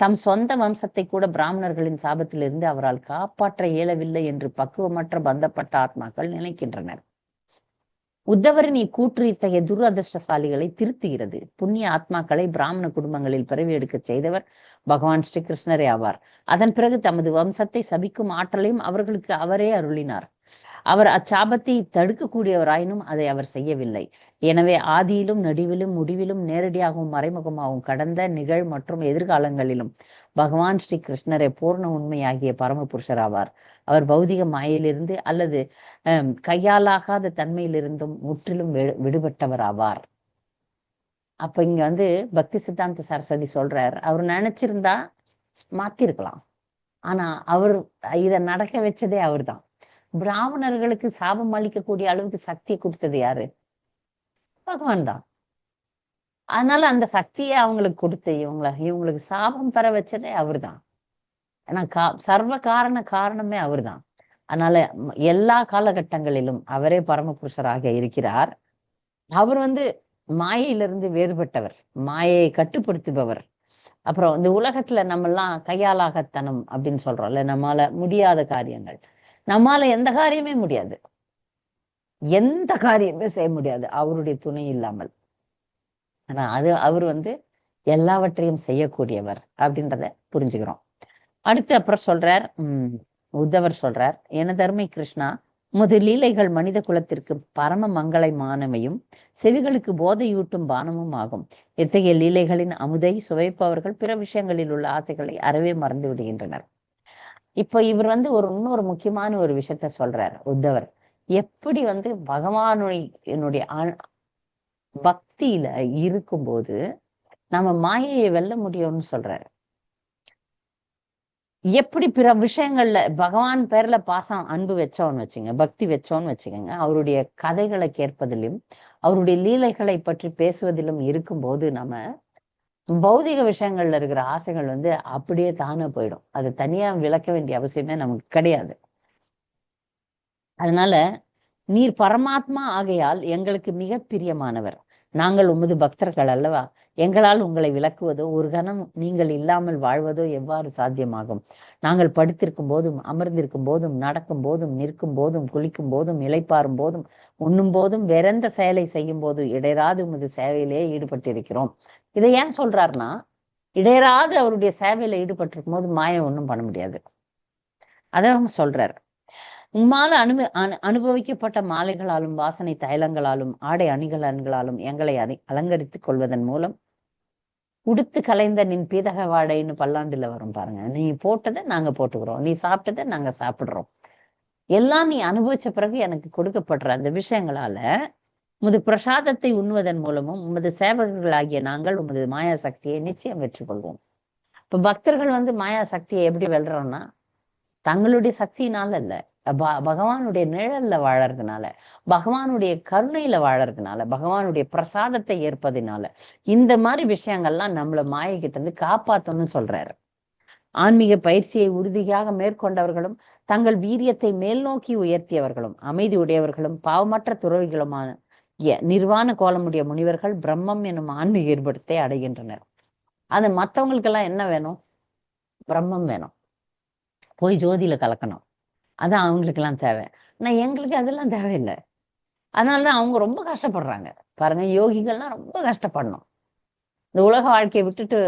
தம் சொந்த வம்சத்தை கூட பிராமணர்களின் சாபத்திலிருந்து அவரால் காப்பாற்ற இயலவில்லை என்று பக்குவமற்ற பந்தப்பட்ட ஆத்மாக்கள் நினைக்கின்றனர். உத்தவரின் இக்கூற்று இத்தகைய துரதிருஷ்டசாலிகளை திருத்துகிறது. புண்ணிய ஆத்மாக்களை பிராமண குடும்பங்களில் பிறவி எடுக்க செய்தவர் பகவான் ஸ்ரீ கிருஷ்ணரே ஆவார். அதன் பிறகு தமது வம்சத்தை சபிக்கும் ஆற்றலையும் அவர்களுக்கு அவரே அருளினார். அவர் அச்சாபத்தை தடுக்கக்கூடியவராயினும் அதை அவர் செய்யவில்லை. எனவே ஆதியிலும் நடுவிலும் முடிவிலும் நேரடியாகவும் மறைமுகமாகவும் கடந்த நிகழ் மற்றும் எதிர்காலங்களிலும் பகவான் ஸ்ரீ கிருஷ்ணரை பூர்ண உண்மையாகிய பரமபுருஷர் ஆவார். அவர் பௌதிக மாயிலிருந்து அல்லது கையாலாகாத தன்மையிலிருந்தும் முற்றிலும் விடுபட்டவர் ஆவார். அப்ப இங்க வந்து பக்தி சித்தாந்த சரஸ்வதி சொல்றார், அவர் நினைச்சிருந்தா மாத்திருக்கலாம், ஆனா அவர் இதை நடக்க வச்சதே அவர் தான். பிராமணர்களுக்கு சாபம் அளிக்கக்கூடிய அளவுக்கு சக்தியை கொடுத்தது யாரு? பகவான் தான். அதனால அந்த சக்தியை அவங்களுக்கு கொடுத்து இவங்களுக்கு சாபம் பெற வச்சதே அவர் தான். ஏன்னா சர்வ காரணமே அவர் தான். அதனால எல்லா காலகட்டங்களிலும் அவரே பரமபுருஷராக இருக்கிறார். அவர் வந்து மாயையிலிருந்து வேறுபட்டவர், மாயையை கட்டுப்படுத்துபவர். அப்புறம் இந்த உலகத்துல நம்ம எல்லாம் கையாலாகத்தனம் அப்படின்னு சொல்றோம்ல, நம்மால முடியாத காரியங்கள், நம்மால எந்த காரியமே முடியாது, எந்த காரியமே செய்ய முடியாது அவருடைய துணை இல்லாமல். ஆனா அவர் வந்து எல்லாவற்றையும் செய்யக்கூடியவர் அப்படின்றத புரிஞ்சுக்கிறோம். அடுத்து அப்புறம் சொல்றார், உத்தவர் சொல்றார், எனதருமை கிருஷ்ணா, உமது லீலைகள் மனித குலத்திற்கு பரம மங்களமானமையும் செவிகளுக்கு போதையூட்டும் பானமும் ஆகும். இத்தகைய லீலைகளின் அமுதை சுவைப்பவர்கள் பிற விஷயங்களில் உள்ள ஆசைகளை அறவே மறந்து விடுகின்றனர். இப்ப இவர் வந்து இன்னொரு முக்கியமான ஒரு விஷயத்த சொல்றார் உத்தவர். எப்படி வந்து பகவானுடைய பக்தியில இருக்கும்போது நம்ம மாயையை வெல்ல முடியும்னு சொல்றாரு. எப்படி பிற விஷயங்கள்ல பகவான் பேர்ல பாசம் அன்பு வச்சோன்னு வச்சுங்க, பக்தி வச்சோன்னு வச்சுக்கோங்க, அவருடைய கதைகளை கேட்பதிலும் அவருடைய லீலைகளை பற்றி பேசுவதிலும் இருக்கும்போது நம்ம பௌதிக விஷயங்கள்ல இருக்கிற ஆசைகள் வந்து அப்படியே தானே போயிடும். அது தனியா விளக்க வேண்டிய அவசியமே நமக்கு கிடையாது. அதனால நீர் பரமாத்மா ஆகையால் எங்களுக்கு மிக பிரியமானவர். நாங்கள் உமது பக்தர்கள் அல்லவா? எங்களால் உங்களை விளக்குவதோ ஒரு கணம் நீங்கள் இல்லாமல் வாழ்வதோ எவ்வாறு சாத்தியமாகும்? நாங்கள் படுத்திருக்கும் போதும் அமர்ந்திருக்கும் போதும் நடக்கும் போதும் நிற்கும் போதும் குளிக்கும் போதும் இளைப்பாறும் போதும் உண்ணும் போதும் வேறெந்த செயலை செய்யும் போது இடையராது உமது சேவையிலேயே ஈடுபட்டிருக்கிறோம். இதை ஏன் சொல்றாருன்னா, இடையராது அவருடைய சேவையில ஈடுபட்டிருக்கும் போது மாயம் ஒன்றும் பண்ண முடியாது. அதான் சொல்றாரு. உம்மால அனுபவிக்கப்பட்ட மாலைகளாலும் வாசனை தைலங்களாலும் ஆடை அணிகலன்களாலும் எங்களை அலங்கரித்துக் கொள்வதன் மூலம் உடுத்து கலைந்த நின் பீதக வாடைன்னு பல்லாண்டுல வரும் பாருங்க. நீ போட்டதை நாங்க போட்டுக்கிறோம், நீ சாப்பிட்டதை நாங்க சாப்பிடுறோம். எல்லாம் நீ அனுபவிச்ச பிறகு எனக்கு கொடுக்கப்படுற அந்த விஷயங்களால உமது பிரசாதத்தை உண்ணுவதன் மூலமும் உமது சேவகர்களாகிய நாங்கள் உமது மாயா சக்தியை நிச்சயம் வெற்றி கொள்வோம். இப்ப பக்தர்கள் வந்து மாயா சக்தியை எப்படி வெல்றோம்னா, தங்களுடைய சக்தியினால இல்ல, பகவானுடைய நிழல்ல வாழறதுனால, பகவானுடைய கருணையில வாழறதுனால, பகவானுடைய பிரசாதத்தை ஏற்பதினால, இந்த மாதிரி விஷயங்கள்லாம் நம்மள மாயை கிட்ட இருந்து காப்பாத்தணும்னு சொல்றாரு. ஆன்மீக பயிற்சியை உறுதியாக மேற்கொண்டவர்களும் தங்கள் வீரியத்தை மேல் நோக்கி உயர்த்தியவர்களும் அமைதி உடையவர்களும் பாவமற்ற துறவிகளுமான நிர்வாண கோலமுடைய முனிவர்கள் பிரம்மம் எனும் ஆன்மீக ஈடுபடுத்தை அடைகின்றனர். அது மற்றவங்களுக்கெல்லாம் என்ன வேணும்? பிரம்மம் வேணும், போய் ஜோதியில கலக்கணும், அதான் அவங்களுக்கு எல்லாம் தேவை. ஆனா எங்களுக்கு அதெல்லாம் தேவையில்லை. அதனாலதான் அவங்க ரொம்ப கஷ்டப்படுறாங்க. பாருங்க, யோகிகள்லாம் ரொம்ப கஷ்டப்படணும். இந்த உலக வாழ்க்கையை விட்டுட்டு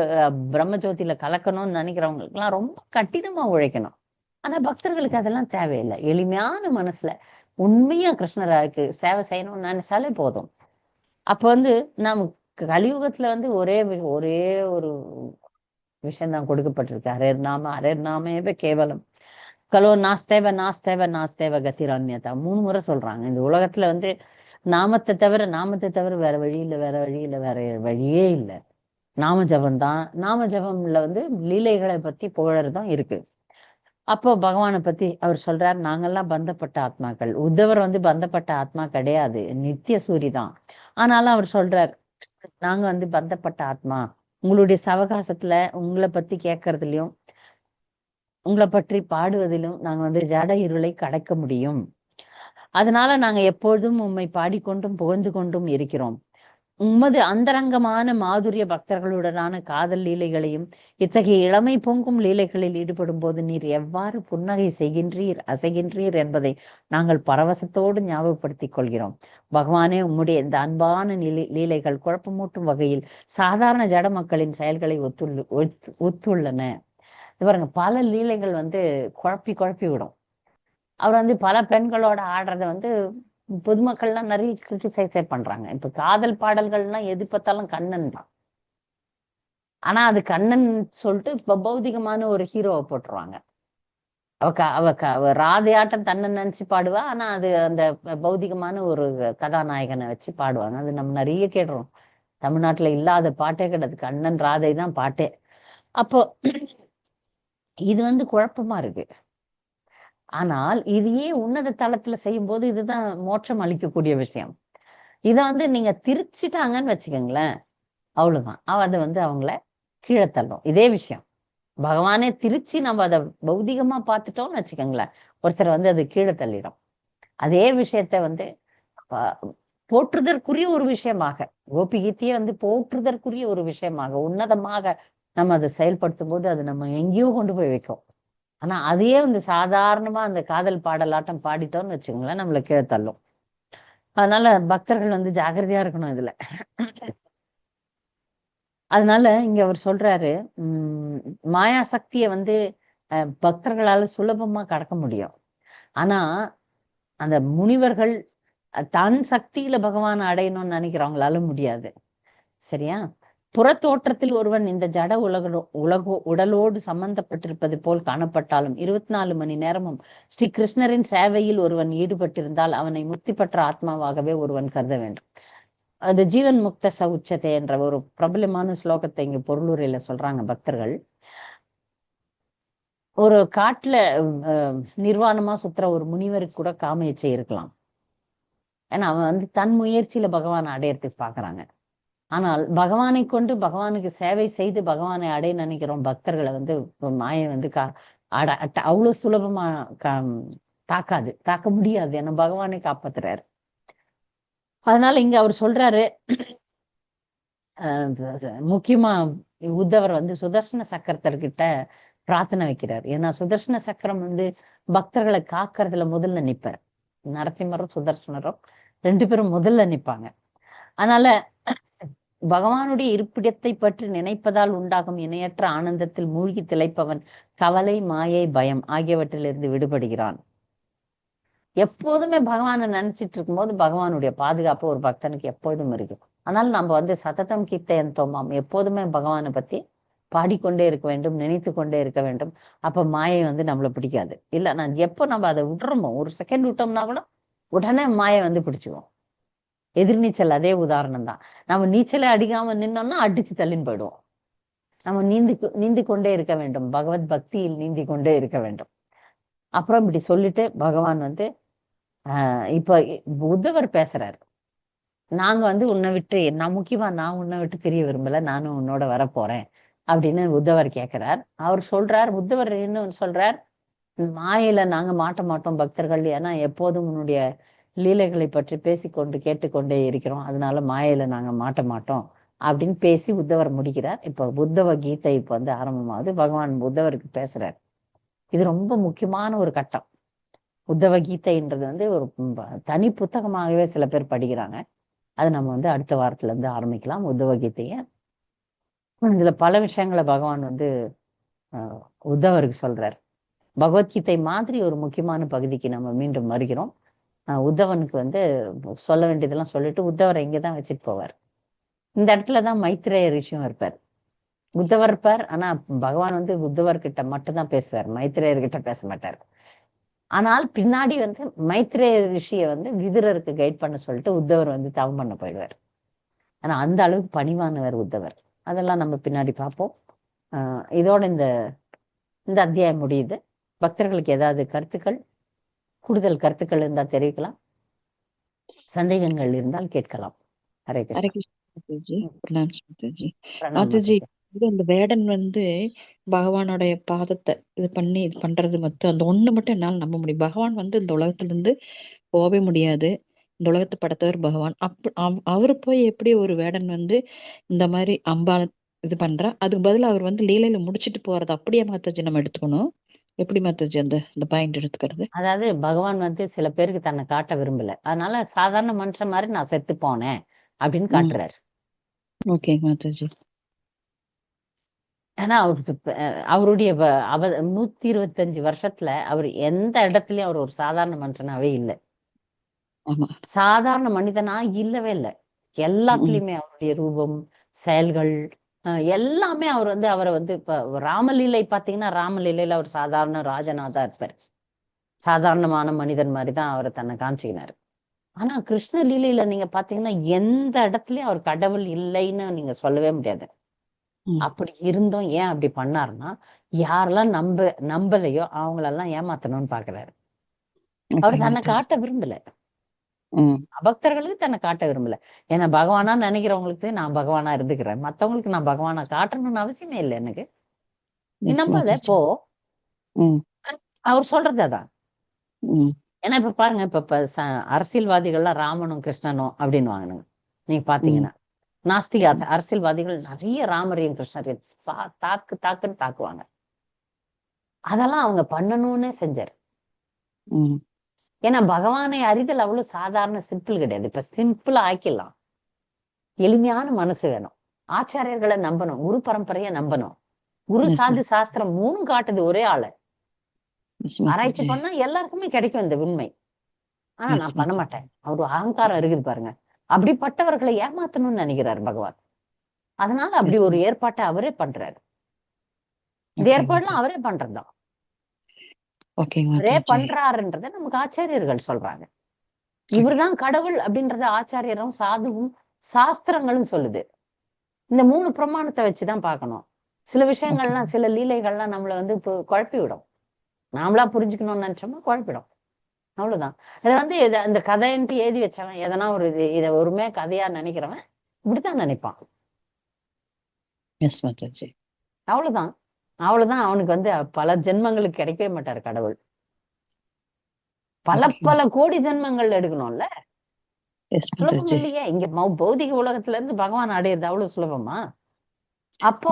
பிரம்ம ஜோதியில கலக்கணும்னு நினைக்கிறவங்களுக்கு எல்லாம் ரொம்ப கடினமா உழைக்கணும். ஆனா பக்தர்களுக்கு அதெல்லாம் தேவையில்லை. எளிமையான மனசுல உண்மையா கிருஷ்ணருக்கு சேவை செய்யணும்னு நினைச்சாலே போதும். அப்ப வந்து நமக்கு கலியுகத்துல வந்து ஒரே ஒரு விஷயம் தான் கொடுக்கப்பட்டிருக்கு. ஹரேர் நாமேவ கேவலம் கலோ நாஸ்தேவ நாஸ்தேவ நாஸ்தேவ கதிரன்யதா 3 முறை சொல்றாங்க. இந்த உலகத்துல வந்து நாமத்தை தவிர வேற வழி இல்லை, வேற வழியே இல்லை. நாம ஜபம் தான். நாம ஜபம்ல வந்து லீலைகளை பத்தி புகழறதும் இருக்கு. அப்போ பகவானை பத்தி அவர் சொல்றார், நாங்கெல்லாம் பந்தப்பட்ட ஆத்மாக்கள். உத்தவர் வந்து பந்தப்பட்ட ஆத்மா கிடையாது, நித்திய சூரி தான். ஆனாலும் அவர் சொல்றார், நாங்க வந்து பந்தப்பட்ட ஆத்மா. உங்களுடைய சவகாசத்துல உங்களை பத்தி கேட்கறதுலயும் உங்களை பற்றி பாடுவதிலும் நாங்க வந்து ஜட இருளை கடக்க முடியும். அதனால நாங்க எப்பொழுதும் உம்மை பாடிக்கொண்டும் புகழ்ந்து கொண்டும் இருக்கிறோம். உமது அந்தரங்கமான மாதுரிய பக்தர்களுடனான காதல் லீலைகளையும் இத்தகைய இளமை பொங்கும் லீலைகளில் ஈடுபடும் போது நீர் எவ்வாறு புன்னகை செய்கின்றீர், அசைகின்றீர் என்பதை நாங்கள் பரவசத்தோடு ஞாபகப்படுத்திக் கொள்கிறோம். பகவானே, உம்முடைய இந்த அன்பான லீலைகள் குழப்பமூட்டும் வகையில் சாதாரண ஜட மக்களின் செயல்களை ஒத்துள்ளன. பாருங்க, பல லீலைகள் வந்து குழப்பி விடும். அவர் வந்து பல பெண்களோட ஆடுறத வந்து பொதுமக்கள்லாம் நிறைய கிரிட்டிசைஸே பண்றாங்க. இப்ப காதல் பாடல்கள்லாம் எது பார்த்தாலும் கண்ணன் தான். ஆனா அது கண்ணன் சொல்லிட்டு இப்ப பௌதிகமான ஒரு ஹீரோவை போட்டுருவாங்க. அவ ராதையாட்டம் தன்னை நினைச்சு பாடுவா. ஆனா அது அந்த பௌதிகமான ஒரு கதாநாயகனை வச்சு பாடுவாங்க. அது நம்ம நிறைய கேடுறோம். தமிழ்நாட்டுல இல்லாத பாட்டே கிடையாது, கண்ணன் ராதை தான் பாட்டே. அப்போ இது வந்து குழப்பமா இருக்கு. ஆனால் இதையே உன்னத தளத்துல செய்யும் போது இதுதான் மோட்சம் அளிக்கக்கூடிய விஷயம். இதை வந்து நீங்க திரிச்சிட்டாங்கன்னு வச்சுக்கோங்களேன், அவ்வளவுதான். அதை வந்து அவங்கள கீழே தள்ளும். இதே விஷயம் பகவானே திரிச்சு நம்ம அதை பௌதிகமா பார்த்துட்டோம்னு வச்சுக்கோங்களேன், ஒருத்தர் வந்து அது கீழே தள்ளிடும். அதே விஷயத்த வந்து போற்றுதற்குரிய ஒரு விஷயமாக, கோபிகீதையே வந்து போற்றுதற்குரிய ஒரு விஷயமாக உன்னதமாக நம்ம அதை செயல்படுத்தும் போது அது நம்ம எங்கேயோ கொண்டு போய் வைக்கும். ஆனா அதையே வந்து சாதாரணமா அந்த காதல் பாடலாட்டம் பாடிட்டோம்னு வச்சுக்கோங்களேன், நம்மளை கீழே தள்ளும். அதனால பக்தர்கள் வந்து ஜாகிரதையா இருக்கணும் இதுல. அதனால இங்க அவர் சொல்றாரு, மாயா சக்தியை வந்து பக்தர்களால சுலபமா கடக்க முடியும். ஆனா அந்த முனிவர்கள் தன் சக்தியில பகவானை அடையணும்னு நினைக்கிறவங்களால முடியாது. சரியா? புறத்தோற்றத்தில் ஒருவன் இந்த ஜட உடலோடு சம்பந்தப்பட்டிருப்பது போல் காணப்பட்டாலும் 24 மணி நேரமும் ஸ்ரீ கிருஷ்ணரின் சேவையில் ஒருவன் ஈடுபட்டிருந்தால் அவனை முக்தி பெற்ற ஆத்மாவாகவே ஒருவன் கருத வேண்டும். அது ஜீவன் முக்த சவுச்சத்தை என்ற ஒரு பிரபலமான ஸ்லோகத்தை இங்க பொருளுரையில சொல்றாங்க பக்தர்கள். ஒரு காட்டுல நிர்வாணமா சுத்துற ஒரு முனிவருக்கு கூட காம இச்சை இருக்கலாம். ஏன்னா அவன் வந்து தன் முயற்சியில பகவானை அடையறதுக்கு பாக்குறாங்க. ஆனால் பகவானை கொண்டு பகவானுக்கு சேவை செய்து பகவானை அடைய நினைக்கிறோம் பக்தர்களை வந்து மாயை வந்து அவ்வளவு சுலபமா தாக்க முடியாது. ஏன்னா பகவானை காப்பாத்துறாரு. அதனால இங்க அவர் சொல்றாரு, முக்கியமா உத்தவர் வந்து சுதர்சன சக்கரத்திற்கிட்ட பிரார்த்தனை வைக்கிறார். ஏன்னா சுதர்சன சக்கரம் வந்து பக்தர்களை காக்கிறதுல முதல்ல நிப்பார். நரசிம்மரும் சுதர்சனரும் 2 பேரும் முதல்ல நிப்பாங்க. அதனால பகவானுடைய இருப்பிடத்தை பற்றி நினைப்பதால் உண்டாகும் இணையற்ற ஆனந்தத்தில் மூழ்கி திளைப்பவன் கவலை, மாயை, பயம் ஆகியவற்றிலிருந்து விடுபடுகிறான். எப்போதுமே பகவானை நினைச்சிட்டு இருக்கும்போது பகவானுடைய பாதுகாப்பு ஒரு பக்தனுக்கு எப்போதும் இருக்கு. ஆனால் நம்ம வந்து சததம் கீர்த்தயன் தோமாம், எப்போதுமே பகவானை பத்தி பாடிக்கொண்டே இருக்க வேண்டும், நினைத்து கொண்டே இருக்க வேண்டும். அப்ப மாயை வந்து நம்மளை பிடிக்காது. இல்ல, நான் எப்போ நம்ம அதை விட்டுறோமோ, ஒரு செகண்ட் விட்டோம்னா கூட உடனே மாயை வந்து பிடிச்சுவோம். எதிர்நீச்சல் அதே உதாரணம் தான். நம்ம நீச்சலே அடிக்காம நின்னோம்னா அடிச்சு தள்ளின்னு போயிடுவோம். நம்ம நீந்தி கொண்டே இருக்க வேண்டும். பகவத் பக்தியில் நீந்தி கொண்டே இருக்க வேண்டும். அப்புறம் இப்படி சொல்லிட்டு பகவான் வந்து இப்ப உத்தவர் பேசுறாரு. நாங்க வந்து உன்னை விட்டு நான் உன்னை விட்டு பிரிய விரும்பல, நானும் உன்னோட வரப்போறேன் அப்படின்னு உத்தவர் கேட்கிறார். அவர் சொல்றார், உத்தவர் இன்னும் சொல்றார், மாயில நாங்க மாட்ட மாட்டோம் பக்தர்கள், ஏன்னா எப்போதும் உன்னுடைய லீலைகளை பற்றி பேசிக்கொண்டு கேட்டுக்கொண்டே இருக்கிறோம், அதனால மாயில நாங்க மாட்ட மாட்டோம் அப்படின்னு பேசி உத்தவர் முடிக்கிறார். இப்ப புத்தவ கீதை இப்ப வந்து ஆரம்பமாவது பகவான் உத்தவருக்கு பேசுறார். இது ரொம்ப முக்கியமான ஒரு கட்டம். உத்தவ கீதைன்றது வந்து ஒரு தனி புத்தகமாகவே சில பேர் படிக்கிறாங்க. அது நம்ம வந்து அடுத்த வாரத்துல இருந்து ஆரம்பிக்கலாம் உத்தவ கீதைய. இதுல பல விஷயங்களை பகவான் வந்து உத்தவருக்கு சொல்றார். பகவத்கீதை மாதிரி ஒரு முக்கியமான பகுதிக்கு நம்ம மீண்டும் வருகிறோம். உத்தவனுக்கு வந்து சொல்ல வேண்டியதெல்லாம் சொல்லிட்டு உத்தவரை இங்கதான் வச்சுட்டு போவார். இந்த இடத்துலதான் மைத்ரேய ரிஷியும் இருப்பார். உத்தவர் இருப்பார், ஆனா பகவான் வந்து உத்தவர்கிட்ட மட்டும்தான் பேசுவார், மைத்ரேயர்கிட்ட பேச மாட்டார். ஆனால் பின்னாடி வந்து மைத்ரேய ரிஷியை வந்து விதுரருக்கு கைட் பண்ண சொல்லிட்டு உத்தவர் வந்து தவம் பண்ண போயிடுவார். ஆனா அந்த அளவுக்கு பணிவானவர் உத்தவர். அதெல்லாம் நம்ம பின்னாடி பார்ப்போம். இதோட இந்த அத்தியாயம் முடியுது. பக்தர்களுக்கு ஏதாவது கருத்துக்கள், கூடுதல் கருத்துக்கள் இருந்தால் தெரிவிக்கலாம், சந்தேகங்கள் இருந்தால் கேட்கலாம். ஹரே ஹரே கிருஷ்ணா. கிருஷ்ணா மாதாஜி. மாதாஜி, இந்த வேடன் வந்து பகவானுடைய பாதத்தை இது பண்றது மட்டும் அந்த ஒண்ணு மட்டும் என்னால நம்ப முடியும். பகவான் வந்து இந்த உலகத்துல இருந்து போகவே முடியாது. இந்த உலகத்தை படைத்தவர் பகவான். அவரு போய் எப்படி ஒரு வேடன் வந்து இந்த மாதிரி அம்பாள் இது பண்றா, அதுக்கு பதிலா அவர் வந்து லீலையில முடிச்சிட்டு போறது அப்படியே மாதாஜி நம்ம எடுத்துக்கணும்? எப்படி மாதாஜி அந்த பாயிண்ட் எடுத்துக்கிறது? அதாவது பகவான் வந்து சில பேருக்கு தன்னை காட்ட விரும்பல, அதனால சாதாரண மனுஷன் மாதிரி நான் செத்து போனேன் அப்படின்னு காட்டுறாரு. ஓகே மாதாஜி. ஏன்னா அவருடைய 125 வருஷத்துல அவர் எந்த இடத்துலயும் அவர் ஒரு சாதாரண மனுஷனாவே இல்லை. சாதாரண மனிதனா இல்லவே இல்லை. எல்லாத்துலயுமே அவருடைய ரூபம், செயல்கள் எல்லாமே அவர் வந்து அவரை வந்து இப்ப ராமலீலை பாத்தீங்கன்னா, ராமலீலையில அவர் சாதாரண ராஜனாதான் இருப்பார். சாதாரணமான மனிதன் மாதிரிதான் அவரை தன்னை காமிச்சுக்கினாரு. ஆனா கிருஷ்ண லீலையில நீங்க பாத்தீங்கன்னா எந்த இடத்துலயும் அவர் கடவுள் இல்லைன்னு நீங்க சொல்லவே முடியாது. அப்படி இருந்தும் ஏன் அப்படி பண்ணாருன்னா, யாரெல்லாம் நம்பலையோ அவங்களெல்லாம் ஏமாத்தணும்னு பாக்குறாரு. அவர் தன்னை காட்ட விரும்பல, பக்தர்களுக்கு தன்னை காட்ட விரும்பல. ஏன்னா பகவானா நினைக்கிறவங்களுக்கு நான் பகவானா இருந்துக்கிறேன், மத்தவங்களுக்கு நான் பகவானா காட்டணும்னு அவசியமே இல்லை எனக்கு. நீ நம்பாத போ, அவர் சொல்றது அதான். ஏன்னா இப்ப பாருங்க, இப்ப அரசியல்வாதிகள்லாம் ராமனும் கிருஷ்ணனும் அப்படின்னு வாங்கினாங்க. நீங்க பாத்தீங்கன்னா நாஸ்திக அரசியல்வாதிகள் நிறைய ராமரையும் கிருஷ்ணரையும் தாக்குன்னு தாக்குவாங்க. அதெல்லாம் அவங்க பண்ணணும்னே செஞ்சாரு. ஏன்னா பகவானை அறிதல் அவ்வளவு சாதாரண சிம்பிள் கிடையாது. இப்ப சிம்பிளா ஆக்கிடலாம். எளிமையான மனசு வேணும், ஆச்சாரியர்களை நம்பணும், குரு பரம்பரைய நம்பணும். குரு சாது சாஸ்திரம் 3 காட்டுது ஒரே ஆளு. ஆராய்ச்சி பண்ணா எல்லாருக்குமே கிடைக்கும் இந்த உண்மை. ஆனா நான் பண்ண மாட்டேன், அவரு அகங்காரம் இருக்குது பாருங்க. அப்படிப்பட்டவர்களை ஏமாத்தணும்னு நினைக்கிறார் பகவான். அதனால அப்படி ஒரு ஏற்பாட்டை அவரே பண்றாரு. இந்த ஏற்பாடுலாம் அவரே பண்றதுதான். அவரே பண்றாருன்றத நமக்கு ஆச்சாரியர்கள் சொல்றாங்க. இவர்தான் கடவுள் அப்படின்றத ஆச்சாரியரும் சாதுவும் சாஸ்திரங்களும் சொல்லுது. இந்த 3 பிரமாணத்தை வச்சுதான் பார்க்கணும். சில விஷயங்கள்லாம், சில லீலைகள்லாம் நம்மள வந்து குழப்பி விடும். நாமளா புரிஞ்சுக்கணும்னு நினைச்சோம்னா குழப்பிடும், அவ்வளவுதான். இதை வந்து இந்த கதைன்ட்டு எழுதி வச்சவன், எதனா ஒரு இதை ஒருமே கதையா நினைக்கிறவன் இப்படித்தான் நினைப்பான். அவ்வளவுதான். அவ்வளவுதான். அவனுக்கு வந்து பல ஜென்மங்களுக்கு கிடைக்கவே மாட்டாரு கடவுள். பல கோடி ஜென்மங்கள் எடுக்கணும்ல. சுலபம் இல்லையே. இங்க பௌதிக உலகத்துல இருந்து பகவான் அடையிறது அவ்வளவு சுலபமா? அப்போ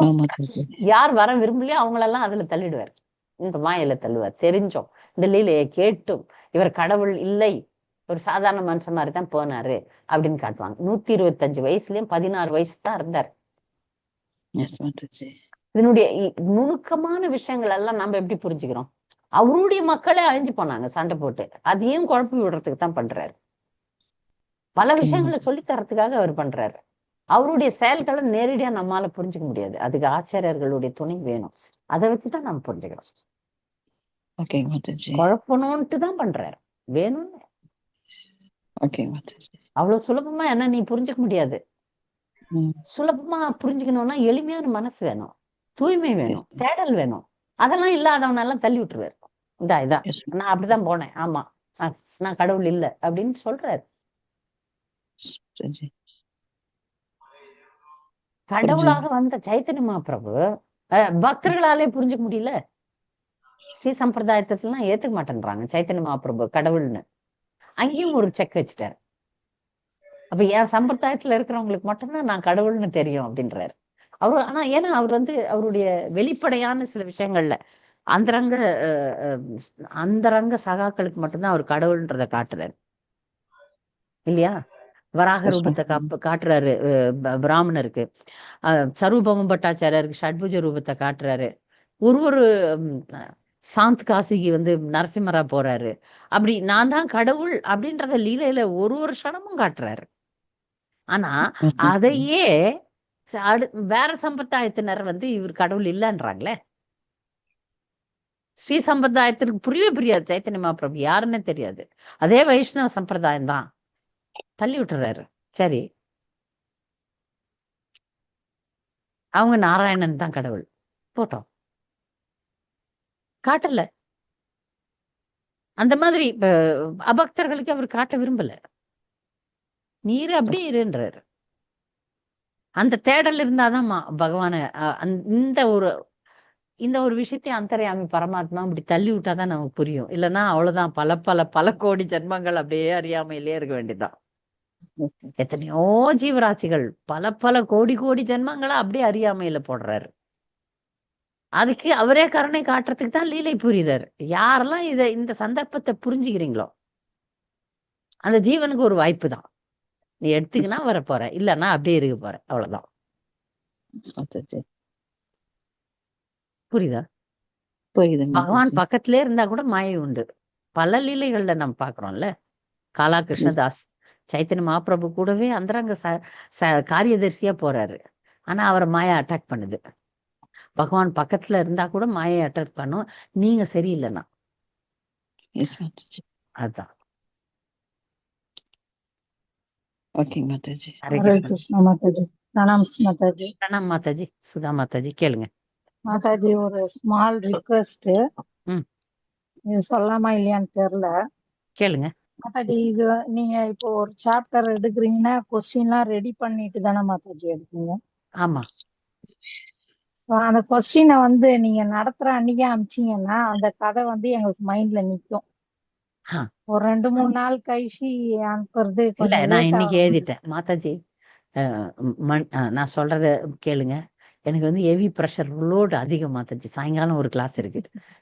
யார் வர விரும்பலையோ அவங்களெல்லாம் அதுல தள்ளிடுவார், இந்த மாயில தள்ளுவார். தெரிஞ்சோம், இந்த லீலையை கேட்டும் இவர் கடவுள் இல்லை, ஒரு சாதாரண மனுஷன் மாதிரிதான் போனாரு அப்படின்னு காட்டுவாங்க. 125 வயசுலயும் 16 வயசு தான் இருந்தார். இதனுடைய நுணுக்கமான விஷயங்கள் எல்லாம் நம்ம எப்படி புரிஞ்சுக்கிறோம்? அவருடைய மக்களே அழிஞ்சு போனாங்க சண்டை போட்டு, அதையும் குழப்பி விடுறதுக்கு தான் பண்றாரு. பல விஷயங்களை சொல்லி தரத்துக்காக அவர் பண்றாரு. அவருடைய செயல்களை நேரடியா நம்மால புரிஞ்சுக்க முடியாது, அதுக்கு ஆச்சாரியர்களுடைய துணை வேணும். அதை வச்சுதான் நம்ம புரிஞ்சுக்கிறோம். குழப்பணும்ட்டு தான் பண்றாரு, வேணும்னு. ஓகே மாதாஜி. அவ்வளவு சுலபமா என்ன நீ புரிஞ்சுக்க முடியாது. ம். சுலபமா புரிஞ்சுக்கணும்னா எளிமையான மனசு வேணும், தூய்மை எஸ். வேணும், தேடல் வேணும். அதெல்லாம் இல்லாதவனெல்லாம் தள்ளி விட்டுருவாரு. இதான் எஸ் நான் அப்படிதான் போனேன். ஆமா, நான் கடவுள் இல்ல அப்படின்னு சொல்றாரு. மாதாஜி. கடவுளாக வந்த சைத்தன்ய மகாபிரபு பக்தர்களாலே புரிஞ்சுக்க முடியல. ஸ்ரீ சம்பிரதாயத்திலாம் ஏத்துக்க மாட்டேன்றாங்க சைத்தன்ய மகாபிரபு கடவுள்னு. அங்கேயும் ஒரு செக் வச்சுட்டாரு. அப்ப என் சம்பிரதாயத்துல இருக்கிறவங்களுக்கு மட்டும்தான் நான் கடவுள்னு தெரியும் அப்படின்றாரு. ஆனா ஏன்னா அவர் வந்து அவருடைய வெளிப்படையான சில விஷயங்கள்ல அந்தரங்க அந்தரங்க சகாக்களுக்கு மட்டும்தான் அவர் கடவுள்ன்றத காட்டுறாரு இல்லையா. வராக எஸ் ரூபத்தை மாதாஜி. காட்டுறாரு பிராமணருக்கு. சரூபம் பட்டாச்சாரியருக்கு ஷட்புஜ ரூபத்தை காட்டுறாரு. ஒரு சாந்த் காசிக்கு வந்து நரசிம்மரா போறாரு. அப்படி நான் தான் கடவுள் அப்படின்றத லீலையில ஒரு க்ஷணமும் காட்டுறாரு. ஆனா எஸ் மாதாஜி. அதையே வேற சம்பிரதாயத்தினர் வந்து இவர் கடவுள் இல்லைன்றாங்களே. ஸ்ரீ சம்பிரதாயத்திற்கு புரியவே புரியாது சைத்தன்ய மகாபிரபு யாருன்னு தெரியாது. அதே வைஷ்ணவ சம்பிரதாயம் தான் தள்ளி விட்டுறாரு. சரி, அவங்க நாராயணன் தான் கடவுள் போட்டோம், காட்டல. அந்த மாதிரி அபக்தர்களுக்கு அவர் காட்ட விரும்பல. நீர் அப்படியே இருன்றாரு. அந்த தேடல் இருந்தாதான் பகவான இந்த ஒரு விஷயத்தை அந்தர்யாமி பரமாத்மா அப்படி தள்ளி விட்டாதான் நமக்கு புரியும். இல்லைன்னா அவ்வளவுதான், பல பல பல கோடி ஜென்மங்கள் அப்படியே அறியாமையிலே இருக்க வேண்டியதுதான். எத்தனையோ ஜீவராசிகள் பல பல கோடி கோடி ஜென்மங்களா அப்படியே அறியாமையில போடுறாரு. அதுக்கு அவரே கருணை காட்டுறதுக்கு தான் லீலை புரியுறாரு. யாரெல்லாம் இந்த சந்தர்ப்பத்தை புரிஞ்சுக்கிறீங்களோ அந்த ஜீவனுக்கு ஒரு வாய்ப்பு தான். நீ எடுத்துக்கினா வர போற, இல்லைன்னா அப்படியே இருக்க போற, அவ்வளவுதான். எஸ் மாதாஜி. புரியுதா? புரியுது பகவான் மாதாஜி. பக்கத்திலே இருந்தா கூட மாயை உண்டு. பல லீலைகள்ல நம்ம பாக்குறோம்ல. காலா கிருஷ்ணதாஸ் சைத்தன்ய மகாபிரபு கூடவே அந்தரங்க காரியதர்சியா போறாரு. ஆனா அவரை மாயா அட்டாக் பண்ணுது. பகவான் பக்கத்துல இருந்தா கூட மாயை அட்டாக் பண்ணும், நீங்க சரியில்லைன்னா. எஸ் மாதாஜி. அதுதான். ஓகே மாதாஜி. ஹரே ஹரே கிருஷ்ணன். கிருஷ்ணா மாதாஜி. பிரணாம்ஸ் மாதாஜி. பிரணாம் மாதாஜி. சுதா மாதாஜி கேளுங்க. மாதாஜி, ஒரு ஸ்மால் ரிக்வெஸ்ட். ம். இது சொல்லாமா இல்லையான்னு தெரியல. கேளுங்க. மாதாஜி, இது நீங்க இப்போ ஒரு சாப்டர் எடுக்கிறீங்கன்னா கொஸ்டின்லாம் ரெடி பண்ணிட்டு தானே மாதாஜி எடுப்பீங்க? ஆமா. அந்த கொஸ்டினை வந்து நீங்க நடத்துற அன்னைக்கே அமிச்சீங்கன்னா அந்த கதை வந்து எங்களுக்கு மைண்ட்ல நிக்கும். ஆ. ஒரு 2-3 நாள் கழிச்சு அனுப்புறது இல்ல, கொஞ்சம் நான் லேட் இன்னைக்கு ஆகும். எழுதிட்டேன் மாதாஜி. நான் சொல்றத கேளுங்க. எனக்கு வந்து ஹெவி ப்ரெஷர் லோடு அதிகம் மாதாஜி. சாயங்காலம் ஒரு கிளாஸ் இருக்கு.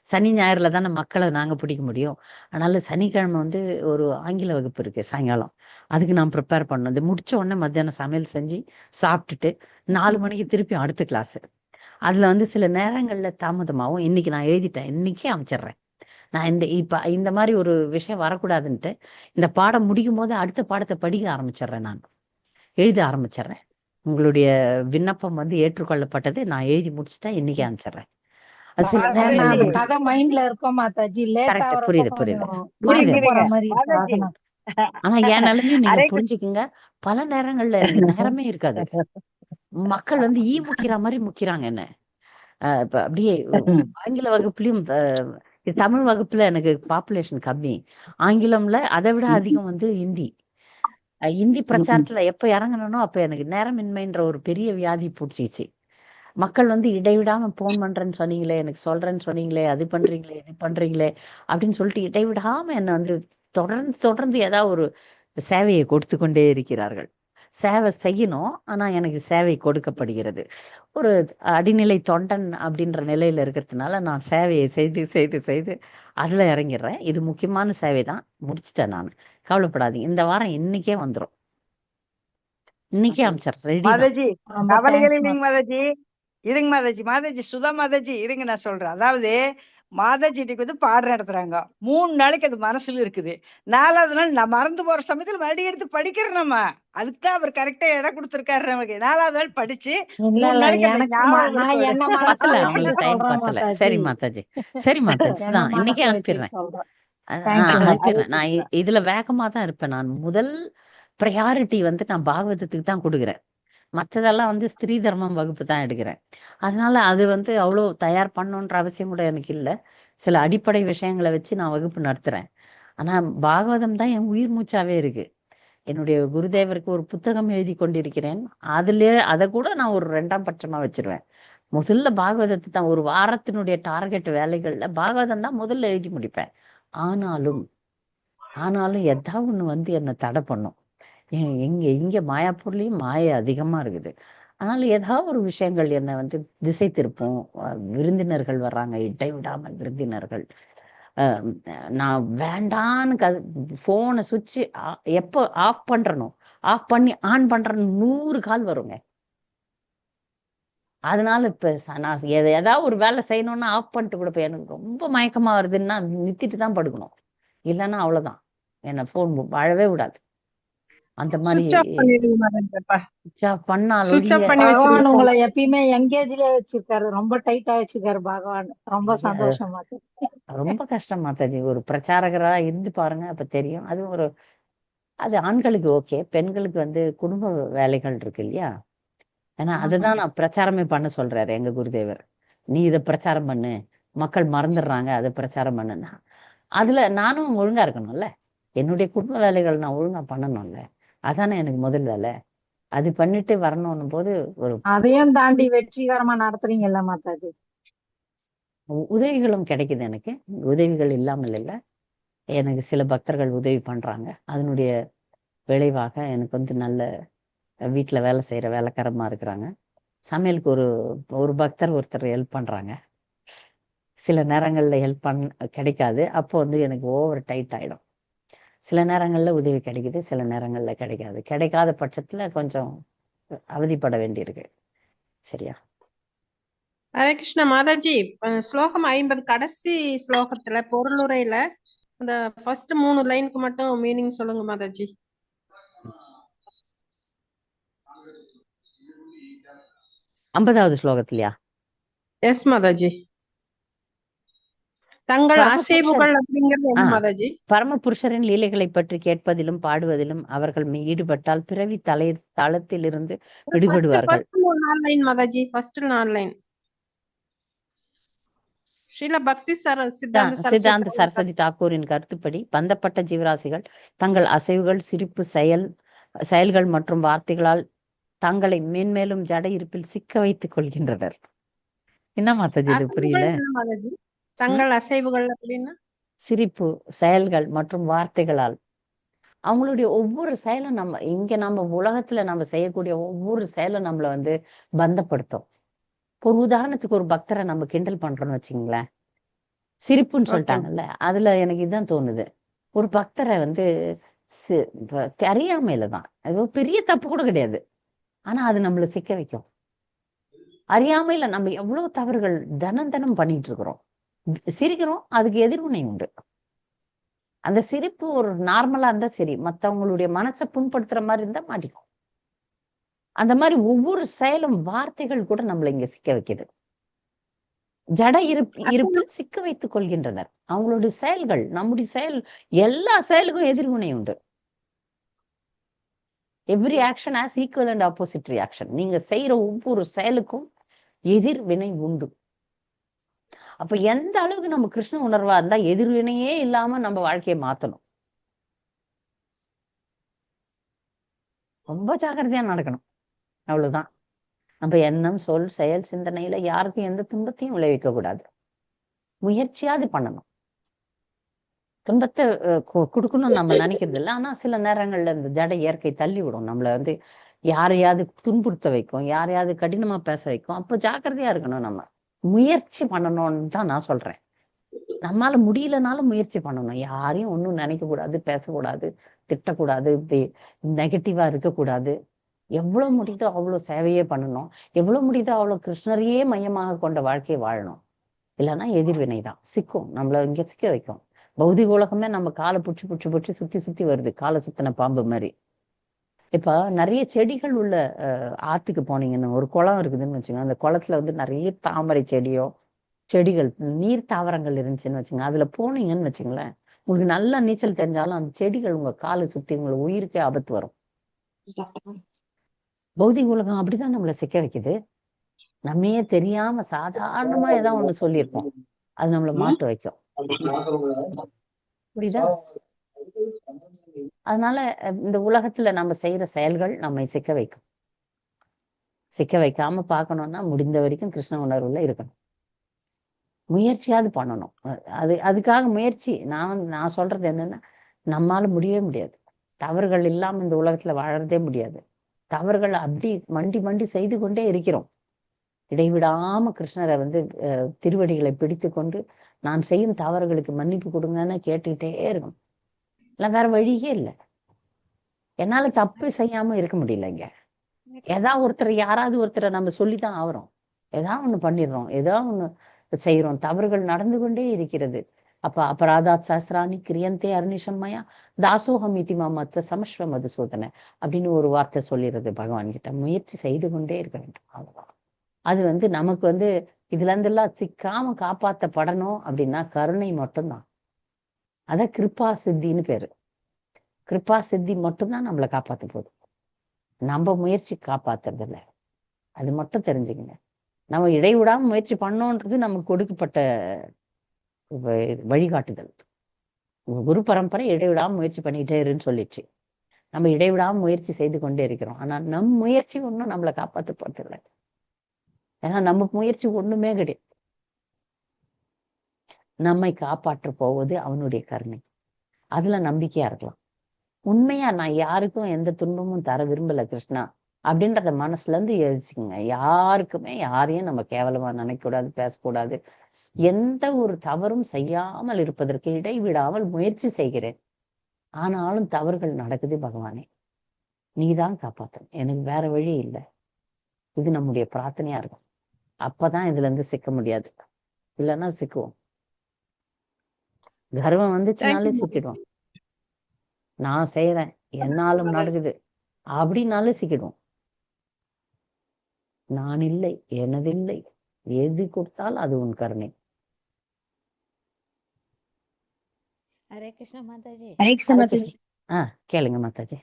சனி ஞாயிறுல தானே மக்களை நாங்க பிடிக்க முடியும். அதனால சனிக்கிழமை வந்து ஒரு ஆங்கில வகுப்பு இருக்கு சாயங்காலம். அதுக்கு நான் ப்ரிப்பேர் பண்ணணும். இது முடிச்ச உடனே மத்தியானம் சமையல் செஞ்சு சாப்பிட்டுட்டு 4 மணிக்கு திருப்பி அடுத்த கிளாஸ். அதுல வந்து சில நேரங்கள்ல தாமதமாகும். இன்னைக்கு நான் எழுதிட்டேன், இன்னைக்கே அமைச்சிடுறேன். நான் இந்த மாதிரி ஒரு விஷயம் வரக்கூடாதுன்ட்டு இந்த பாடம் முடிக்கும் போது அடுத்த பாடத்தை படிக்க ஆரம்பிச்சிடுறேன். நான் எழுத ஆரம்பிச்சிடுறேன். உங்களுடைய விண்ணப்பம் வந்து ஏற்றுக்கொள்ளப்பட்டது. நான் எழுதி முடிச்சுட்டா இன்னைக்கு அனுப்பிச்சிடுறேன். அது சில ஏன்னா அந்த நேரங்கள்ல கதை மைண்ட்ல இருக்கும் மாதாஜி. Late correct. ஆகுறப்ப புரியுது கொஞ்சம் புரியுது. மறந்து போற மாதிரி இருக்கு. மாதாஜி அதனால ஆனா என் நிலைமையும் நீங்க ஹரே புரிஞ்சுக்குங்க. பல நேரங்கள்ல எனக்கு நேரமே இருக்காது. மக்கள் வந்து முக்கிற மாதிரி முக்கிறாங்க என்ன. இப்ப அப்படியே ஆங்கில வகுப்புலயும் இது தமிழ் வகுப்புல எனக்கு பாப்புலேஷன் கம்மி. ஆங்கிலம்ல அதை விட அதிகம் வந்து ஹிந்தி. ஹிந்தி பிரச்சாரத்துல எப்ப இறங்கணும்னோ அப்ப எனக்கு நேரமின்மைன்ற ஒரு பெரிய வியாதி பிடிச்சிச்சு. மக்கள் வந்து இடைவிடாம போன் பண்றேன்னு சொன்னீங்களே, எனக்கு சொல்றேன்னு சொன்னீங்களே, அது பண்றீங்களே, இது பண்றீங்களே அப்படின்னு சொல்லிட்டு இடைவிடாம என்ன வந்து தொடர்ந்து தொடர்ந்து ஏதாவது ஒரு சேவையை கொடுத்து கொண்டே இருக்கிறார்கள். சேவை செய்யணும், ஆனா எனக்கு சேவை கொடுக்கப்படுகிறது. ஒரு அடிநிலை தொண்டன் அப்படின்ற நிலையில இருக்கிறதுனால நான் சேவையை செய்து செய்து செய்து அதுல இறங்கிடுறேன். இது முக்கியமான சேவை தான், முடிச்சிட்டேன் நான். கவலைப்படாதீங்க, இந்த வாரம் இன்னைக்கே வந்துடும். இன்னைக்கே அமைச்சர் ரெடி தான். மாதாஜி ரொம்ப கவலைகள் தேங்க்ஸ் இல்லைங்க மாதாஜி. இருங்க மாதாஜி, மாதாஜி சுதா மாதாஜி இருங்க, நான் சொல்றேன். அதாவது மாதாஜி இன்னைக்கு வந்து பாடம் நடத்துறாங்க. 3 நாளைக்கு அது மனசுல இருக்குது. 4வது நாள் நான் மறந்து போற சமயத்துல மறுபடியும் எடுத்து படிக்கிறோம் நம்ம. அதுக்கு தான் அவர் கரெக்டா இடம் கொடுத்திருக்காரு நமக்கு. 4வது நாள் படிச்சு இல்ல 3 இல்ல நாளைக்கு அந்த எனக்கு ஞாபகம் நான் இருக்கும். என்ன மனசுல பத்தல வச்சுட்டு அவங்களுக்கு டைம் சொல்றேன் பத்தல. மாதாஜி. சரி மாதாஜி, சரி மாதாஜி என்ன தான் இன்னைக்கே மனசுல வச்சுட்டு அனுப்பிடுறேன். சொல்றேன். தேங்க்யூ அனுப்பிடுறேன். நான் இதுல வேகமா தான் இருப்பேன். நான் முதல் ப்ரையாரிட்டி வந்து நான் பாகவதத்துக்கு தான் கொடுக்குறேன். மற்றதெல்லாம் வந்து ஸ்திரீ தர்மம் வகுப்பு தான் எடுக்கிறேன். அதனால அது வந்து அவ்வளோ தயார் பண்ணணுன்ற அவசியம் கூட எனக்கு இல்லை. சில அடிப்படை விஷயங்களை வச்சு நான் வகுப்பு நடத்துறேன். ஆனா பாகவதம் தான் என் உயிர் மூச்சாவே இருக்கு. என்னுடைய குருதேவருக்கு ஒரு புத்தகம் எழுதி கொண்டிருக்கிறேன். அதை கூட நான் ஒரு 2ஆம் பட்சமா வச்சிருவேன். முதல்ல பாகவதத்தை தான் ஒரு வாரத்தினுடைய டார்கெட் வேலைகள்ல பாகவதம் தான் முதல்ல எழுதி முடிப்பேன். ஆனாலும் ஏதாவது ஒண்ணு வந்து என்னை தடை பண்ணும். இங்க மாயாப்பூர்லயும் மாயை அதிகமா இருக்குது. அதனால ஏதாவது ஒரு விஷயங்கள் என்னை வந்து திசை திருப்பும். விருந்தினர்கள் வர்றாங்க, இடைவிடாமல் விருந்தினர்கள். நான் வேண்டான்னு போனை சுவிட்ச் எப்போ ஆஃப் பண்றனோ ஆஃப் பண்ணி ஆன் பண்றேன்னு 100 கால் வருங்க. அதனால இப்ப நான் ஏதாவது ஒரு வேலை செய்யணும்னா ஆஃப் பண்ணிட்டு கொடுப்பேன். எனக்கு ரொம்ப மயக்கமா வருதுன்னா நிறுத்திட்டு தான் படுக்கணும். இல்லைன்னா அவ்வளவுதான், என்ன போன் வாழவே விடாது. அந்த மாதிரி சுவிட்ச் ஆஃப் பண்ணிடுங்க மாதாஜி. அப்பா பண்ணால் சுவிட்ச் ஆஃப் ஒழிய பண்ணி பகவான் வச்சிருங்க உங்களை phone. எப்பயுமே எங்கேஜ்லயே வச்சிருக்காரு, ரொம்ப டைட்டா வச்சிருக்காரு பகவான். ரொம்ப ஐயா, சந்தோஷம் மாதாஜி. ரொம்ப கஷ்டம் மாதாஜி. ஒரு பிரச்சாரகரா இருந்து பாருங்க, அப்ப தெரியும். அது ஆண்களுக்கு ஓகே, பெண்களுக்கு வந்து குடும்ப வேலைகள் இருக்கு இல்லையா. ஏன்னா அதுதான் நான் பிரச்சாரமே பண்ண சொல்றாரு எங்க குருதேவர். நீ இதை பிரச்சாரம் பண்ணு, மக்கள் மறந்துடுறாங்க, அதை பிரச்சாரம் பண்ணுன்னா அதுல நானும் ஒழுங்கா இருக்கணும்ல. என்னுடைய குடும்ப வேலைகள் நான் ஒழுங்கா பண்ணணும்ல. அதானே எனக்கு முதல் வேலை. அது பண்ணிட்டு வரணும் போது ஒரு அதையும் தாண்டி வெற்றிகரமா நடத்துறீங்கல்ல மாதாஜி. உதவிகளும் கிடைக்குது எனக்கு. உதவிகள் இல்லாமல் இல்லை. எனக்கு சில பக்தர்கள் உதவி பண்றாங்க. அதனுடைய விளைவாக எனக்கு வந்து நல்ல வீட்டில் வேலை செய்யற வேலைக்காரமா இருக்கிறாங்க. சமையலுக்கு ஒரு பக்தர் ஒருத்தர் ஹெல்ப் பண்றாங்க. சில நேரங்கள்ல ஹெல்ப் கிடைக்காது. அப்போ வந்து எனக்கு ஓவர் டைட் ஆயிடும். சில நேரங்கள்ல உதவி கிடைக்குது, சில நேரங்கள்ல கிடைக்காது. கிடைக்காத பட்சத்துல கொஞ்சம் அவதிப்பட வேண்டியிருக்கு. சரியா? ஹரே கிருஷ்ணா மாதாஜி. ஸ்லோகம் 50 கடைசி ஸ்லோகத்துல பொருளுரையில அந்த ஃபர்ஸ்ட் 3 லைனுக்கு மட்டும் மீனிங் சொல்லுங்க மாதாஜி. 50வது ஸ்லோகத்திலயா? எஸ் மாதாஜி. தங்கள் பரமபுருஷர் அசைவுகள் அப்படிங்கிறது என்ன மாதாஜி? பரமபுருஷரின் லீலைகளை பற்றி கேட்பதிலும் பாடுவதிலும் அவர்கள் ஈடுபட்டால் பிறவி தளத்திலிருந்து விடுபடுவார்கள். First 4 line Mataji. First 4 line. Srila Bhakti Siddhanta Saraswati தாக்கூரின் கருத்துப்படி பந்தப்பட்ட ஜீவராசிகள் தங்கள் அசைவுகள், சிரிப்பு, செயல்கள் மற்றும் வார்த்தைகளால் தங்களை மேன்மேலும் ஜட இருப்பில் சிக்க வைத்துக் கொள்கின்றனர். என்ன மாதாஜி இது புரியல? தங்கள் அசைவுகள் அப்படின்னா சிரிப்பு, செயல்கள் மற்றும் வார்த்தைகளால் அவங்களுடைய ஒவ்வொரு செயலும் நம்ம உலகத்துல நம்ம செய்யக்கூடிய ஒவ்வொரு செயலும் நம்மள வந்து பந்தப்படுத்தும். ஒரு உதாரணத்துக்கு ஒரு பக்தரை நம்ம கிண்டல் பண்றோம்னு வச்சுங்களேன், சிரிப்புன்னு சொல்லிட்டாங்கல்ல, அதுல எனக்கு இதுதான் தோணுது. ஒரு பக்தரை வந்து அறியாமையில தான், அது பெரிய தப்பு கூட கிடையாது, ஆனா அது நம்மள சிக்க வைக்கும். அறியாமையில நம்ம எவ்வளவு தவறுகள் தினம் பண்ணிட்டு இருக்கிறோம். சிரிக்கிறோம், அதுக்கு எதிர்வினை உண்டு. அந்த சிரிப்பு ஒரு நார்மலா இருந்தா சரி, மத்தவங்களுடைய மனசை புண்படுத்துற மாதிரி இருந்தா மாட்டிக்கும். அந்த மாதிரி ஒவ்வொரு செயலும், வார்த்தைகள் கூட நம்மளை இங்க சிக்க வைக்குது. ஜட இருப்பில் சிக்க வைத்துக் கொள்கின்றனர். அவங்களுடைய செயல்கள், நம்முடைய எல்லா செயலுக்கும் எதிர்வினை உண்டு. Every action has equal and opposite reaction. நீங்க செய்யற ஒவ்வொரு செயலுக்கும் எதிர்வினை உண்டு. அப்ப எந்த அளவுக்கு நம்ம கிருஷ்ண உணர்வா இருந்தா எதிர்வினையே இல்லாம நம்ம வாழ்க்கையை மாத்தணும். ரொம்ப ஜாக்கிரதையா நடக்கணும், அவ்வளவுதான். நம்ம எண்ணம், சொல், செயல், சிந்தனையில யாருக்கும் எந்த துன்பத்தையும் விளைவிக்க கூடாது. முயற்சியாவது பண்ணணும். துன்பத்தை கொடுக்கணும்னு நம்ம நினைக்கிறது இல்லை. ஆனா சில நேரங்கள்ல இந்த ஜட இயற்கை தள்ளி விடும் நம்மள வந்து, யாரையாவது துன்புறுத்த வைக்கும், யாரையாவது கடினமா பேச வைக்கும். அப்போ ஜாக்கிரதையா இருக்கணும். நம்ம முயற்சி பண்ணணும்னு தான் நான் சொல்றேன். நம்மளால முடியலனாலும் முயற்சி பண்ணணும். யாரையும் ஒன்றும் நினைக்க கூடாது, பேசக்கூடாது, திட்டக்கூடாது, நெகட்டிவா இருக்கக்கூடாது. எவ்வளவு முடியுதோ அவ்வளவு சேவையே பண்ணணும். எவ்வளவு முடியுதோ அவ்வளவு கிருஷ்ணரையே மையமாக கொண்ட வாழ்க்கையை வாழணும். இல்லைன்னா எதிர்வினை தான் சிக்கும், நம்மள இங்க சிக்க வைக்கும். பௌதிக உலகமே நம்ம காலை புடிச்சு சுத்தி வருது, காலை சுத்தின பாம்பு மாதிரி. இப்ப நிறைய செடிகள் உள்ள ஆத்துக்கு போனீங்கன்னு, ஒரு குளம் இருக்குதுன்னு வச்சுக்கோங்க. அந்த குளத்துல வந்து நிறைய தாமரை செடிகள், நீர் தாவரங்கள் இருந்துச்சுன்னு வச்சுங்க. அதுல போனீங்கன்னு வச்சுங்களேன், உங்களுக்கு நல்லா நீச்சல் தெரிஞ்சாலும் அந்த செடிகள் உங்க காலை சுத்தி உங்களுக்கு உயிருக்கே ஆபத்து வரும். பௌதிக உலகம் அப்படிதான் நம்மளை சிக்க வைக்குது. நம்மையே தெரியாம சாதாரணமா ஏதாவது ஒண்ணு சொல்லியிருப்போம், அது நம்மளை மாட்டு வைக்கும். புரியுதா? அதனால இந்த உலகத்துல நம்ம செய்யற செயல்கள் நம்மை சிக்க வைக்கும். சிக்க வைக்காம பார்க்கணும்னா முடிந்த வரைக்கும் கிருஷ்ண உணர்வுல இருக்கணும். முயற்சியாவது பண்ணணும். அதுக்காக முயற்சி. நான் சொல்றது என்னன்னா, நம்மால முடியவே முடியாது. தவறுகள் இல்லாம இந்த உலகத்துல வாழறதே முடியாது. தவறுகள் அப்படி மண்டி மண்டி செய்து கொண்டே இருக்கிறோம். இடைவிடாம கிருஷ்ணரை திருவடிகளை பிடித்து கொண்டு நான் செய்யும் தவறுகளுக்கு மன்னிப்பு கொடுங்கன்னு கேட்டுக்கிட்டே இருக்கணும். இல்லை, வேற வழியே இல்லை. என்னால தப்பு செய்யாம இருக்க முடியலைங்க. யாராவது ஒருத்தரை நம்ம சொல்லித்தான் ஆகிறோம். ஏதாவது ஒண்ணு பண்ணிடுறோம், ஏதாவது ஒண்ணு செய்யறோம். தவறுகள் நடந்து கொண்டே இருக்கிறது. அப்ப அபராதாத் சாஸ்திராணி கிரியந்தே அர்னிஷம்மயா தாசோகம் இதிமா மற்ற சமஸ்வ மதுசூதனை அப்படின்னு ஒரு வார்த்தை சொல்லிடுறது பகவான் கிட்ட. முயற்சி செய்து கொண்டே இருக்க வேண்டும். அவ்வளவுதான். அது நமக்கு இதுல இருந்தெல்லாம் சிக்காம காப்பாற்றப்படணும் அப்படின்னா கருணை மட்டும்தான். அத கிருபா சித்தின்னு பேரு. கிருபா சித்தி மட்டும்தான் நம்மளை காப்பாற்ற போகுது. நம்ம முயற்சி காப்பாத்துறது இல்லை. அது மட்டும் தெரிஞ்சுக்கங்க. நம்ம இடைவிடாம முயற்சி பண்ணோன்றது நமக்கு கொடுக்கப்பட்ட வழிகாட்டுதல். குரு பரம்பரை இடைவிடாம முயற்சி பண்ணிட்டே இருன்னு சொல்லிடுச்சு. நம்ம இடைவிடாம முயற்சி செய்து கொண்டே இருக்கிறோம். ஆனா நம் முயற்சி ஒன்றும் நம்மளை காப்பாற்ற போறது இல்லை. ஏன்னா நம்ம முயற்சி ஒண்ணுமே கிடையாது. நம்மை காப்பாற்ற போவது அவனுடைய கருணை. அதுல நம்பிக்கையா இருக்கலாம். உண்மையா நான் யாருக்கும் எந்த துன்பமும் தர விரும்பல கிருஷ்ணா அப்படின்றத மனசுல இருந்து யோசிச்சுங்க. யாருக்குமே யாரையும் நம்ம கேவலமா நினைக்க கூடாது, பேசக்கூடாது. எந்த ஒரு தவறும் செய்யாமல் இருப்பதற்கு இடைவிடாமல் முயற்சி செய்கிறேன். ஆனாலும் தவறுகள் நடக்குது. பகவானே, நீதான் காப்பாற்றணும், எனக்கு வேற வழி இல்லை. இது நம்முடைய பிரார்த்தனையா இருக்கும். அப்பதான் இதுல இருந்து சிக்க முடியாது. இல்லைன்னா சிக்குவோம். கர்வம் வந்துச்சுனாலே சிக்கிடுவோம். நான் செய்யறேன், என்னாலும் நடக்குது அப்படின்னாலே சிக்கிடுவோம். நான் இல்லை, எனதில்லை, எது கொடுத்தாலும் அது உன் கருணை. ஹரே கிருஷ்ண மாதாஜி. ஹரே கிருஷ்ண மாதாஜி. கேளுங்க மாதாஜி.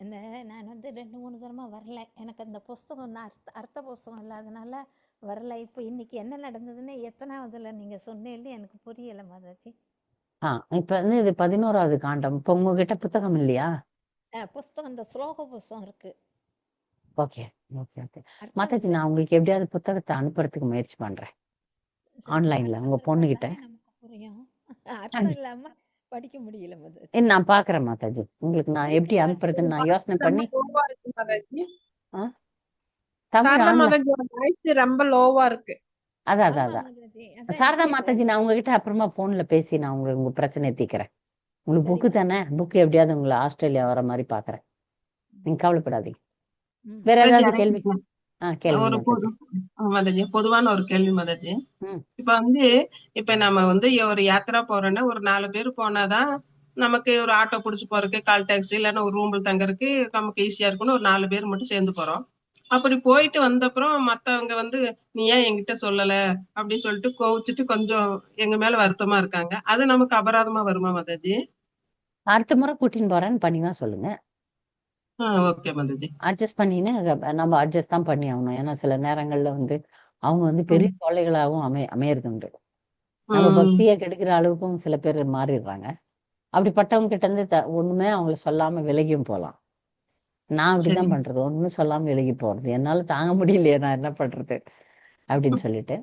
இந்த நான் 2-3 தரமா வரல. எனக்கு அந்த புஸ்தகம் அர்த்த புஸ்தகம் இல்லாதனால வரல. இப்போ இன்னைக்கு என்ன நடந்ததுன்னு எத்தனாவதுல நீங்க சொன்னீங்கன்னு எனக்கு புரியல மாதாஜி. இப்ப இது 11வது காண்டம். இப்ப உங்ககிட்ட புத்தகம் இல்லையா? புஸ்தகம், இந்த ஸ்லோக புஸ்தகம் இருக்கு. ஓகே ஓகே ஓகே மாதாஜி, நான் உங்களுக்கு எப்படியாவது புத்தகத்தை அனுப்புறதுக்கு முயற்சி பண்றேன் ஆன்லைன்ல உங்க பொண்ணுகிட்ட. நமக்கு புரியும். அர்த்தம் இல்லாம படிக்க முடியல மாதாஜி. நான் பாக்குறேன் மாதாஜி. உங்களுக்கு நான் எப்படி அனுப்புறதுன்னு நான் யோசனை பண்ணி ரொம்ப லோவா இருக்கு. அதான் சாரதா மாதாஜி, நான் உங்ககிட்ட அப்புறமா போன்ல பேசி நான் உங்க பிரச்சனையை தீக்கிறேன். உங்களுக்கு புக்கு தானே, புக்கு எப்படியாவது உங்களை ஆஸ்திரேலியா வர மாதிரி பாக்குறேன். நீங்க கவலைப்படாதீங்க. வேற ஏதாவது கேள்வி? பொதுவான ஒரு கேள்வி மாதாஜி. இப்ப நம்ம ஒரு யாத்திரா போறோம்னா ஒரு 4 பேர் போனாதான் நமக்கு ஒரு ஆட்டோ புடிச்சு போறதுக்கு, கால் டாக்ஸி இல்லைன்னா ஒரு ரூம்ல தங்கறதுக்கு நமக்கு ஈஸியா இருக்கும்னு ஒரு 4 பேர் மட்டும் சேர்ந்து போறோம். அப்படி போயிட்டு வந்த அப்புறம் மத்தவங்க நீ ஏன் என்கிட்ட சொல்லல அப்படின்னு சொல்லிட்டு கோவிச்சுட்டு கொஞ்சம் எங்க மேல வருத்தமா இருக்காங்க. அது நமக்கு அபராதமா வருமா மாதாஜி? அடுத்த முறை கூட்டின்னு போறேன்னு பண்ணிதான் சொல்லுங்க. ஓகே மாதாஜி. அட்ஜஸ்ட் பண்ணின்னு நம்ம அட்ஜஸ்ட் தான் பண்ணி ஆகணும். ஏன்னா சில நேரங்கள்ல அவங்க பெரிய தொல்லைகளாகவும் அமையறது உண்டு. நம்ம பக்தியை கெடுக்கிற அளவுக்கும் சில பேர் மாறிடுறாங்க. அப்படிப்பட்டவங்க கிட்ட இருந்து ஒண்ணுமே அவங்கள சொல்லாம விலகியும் போகலாம். நான் அப்படிதான் பண்றது, ஒண்ணுமே சொல்லாம விலகி போறது. என்னால தாங்க முடியலையே, நான் என்ன பண்றது அப்படின்னு சொல்லிட்டு,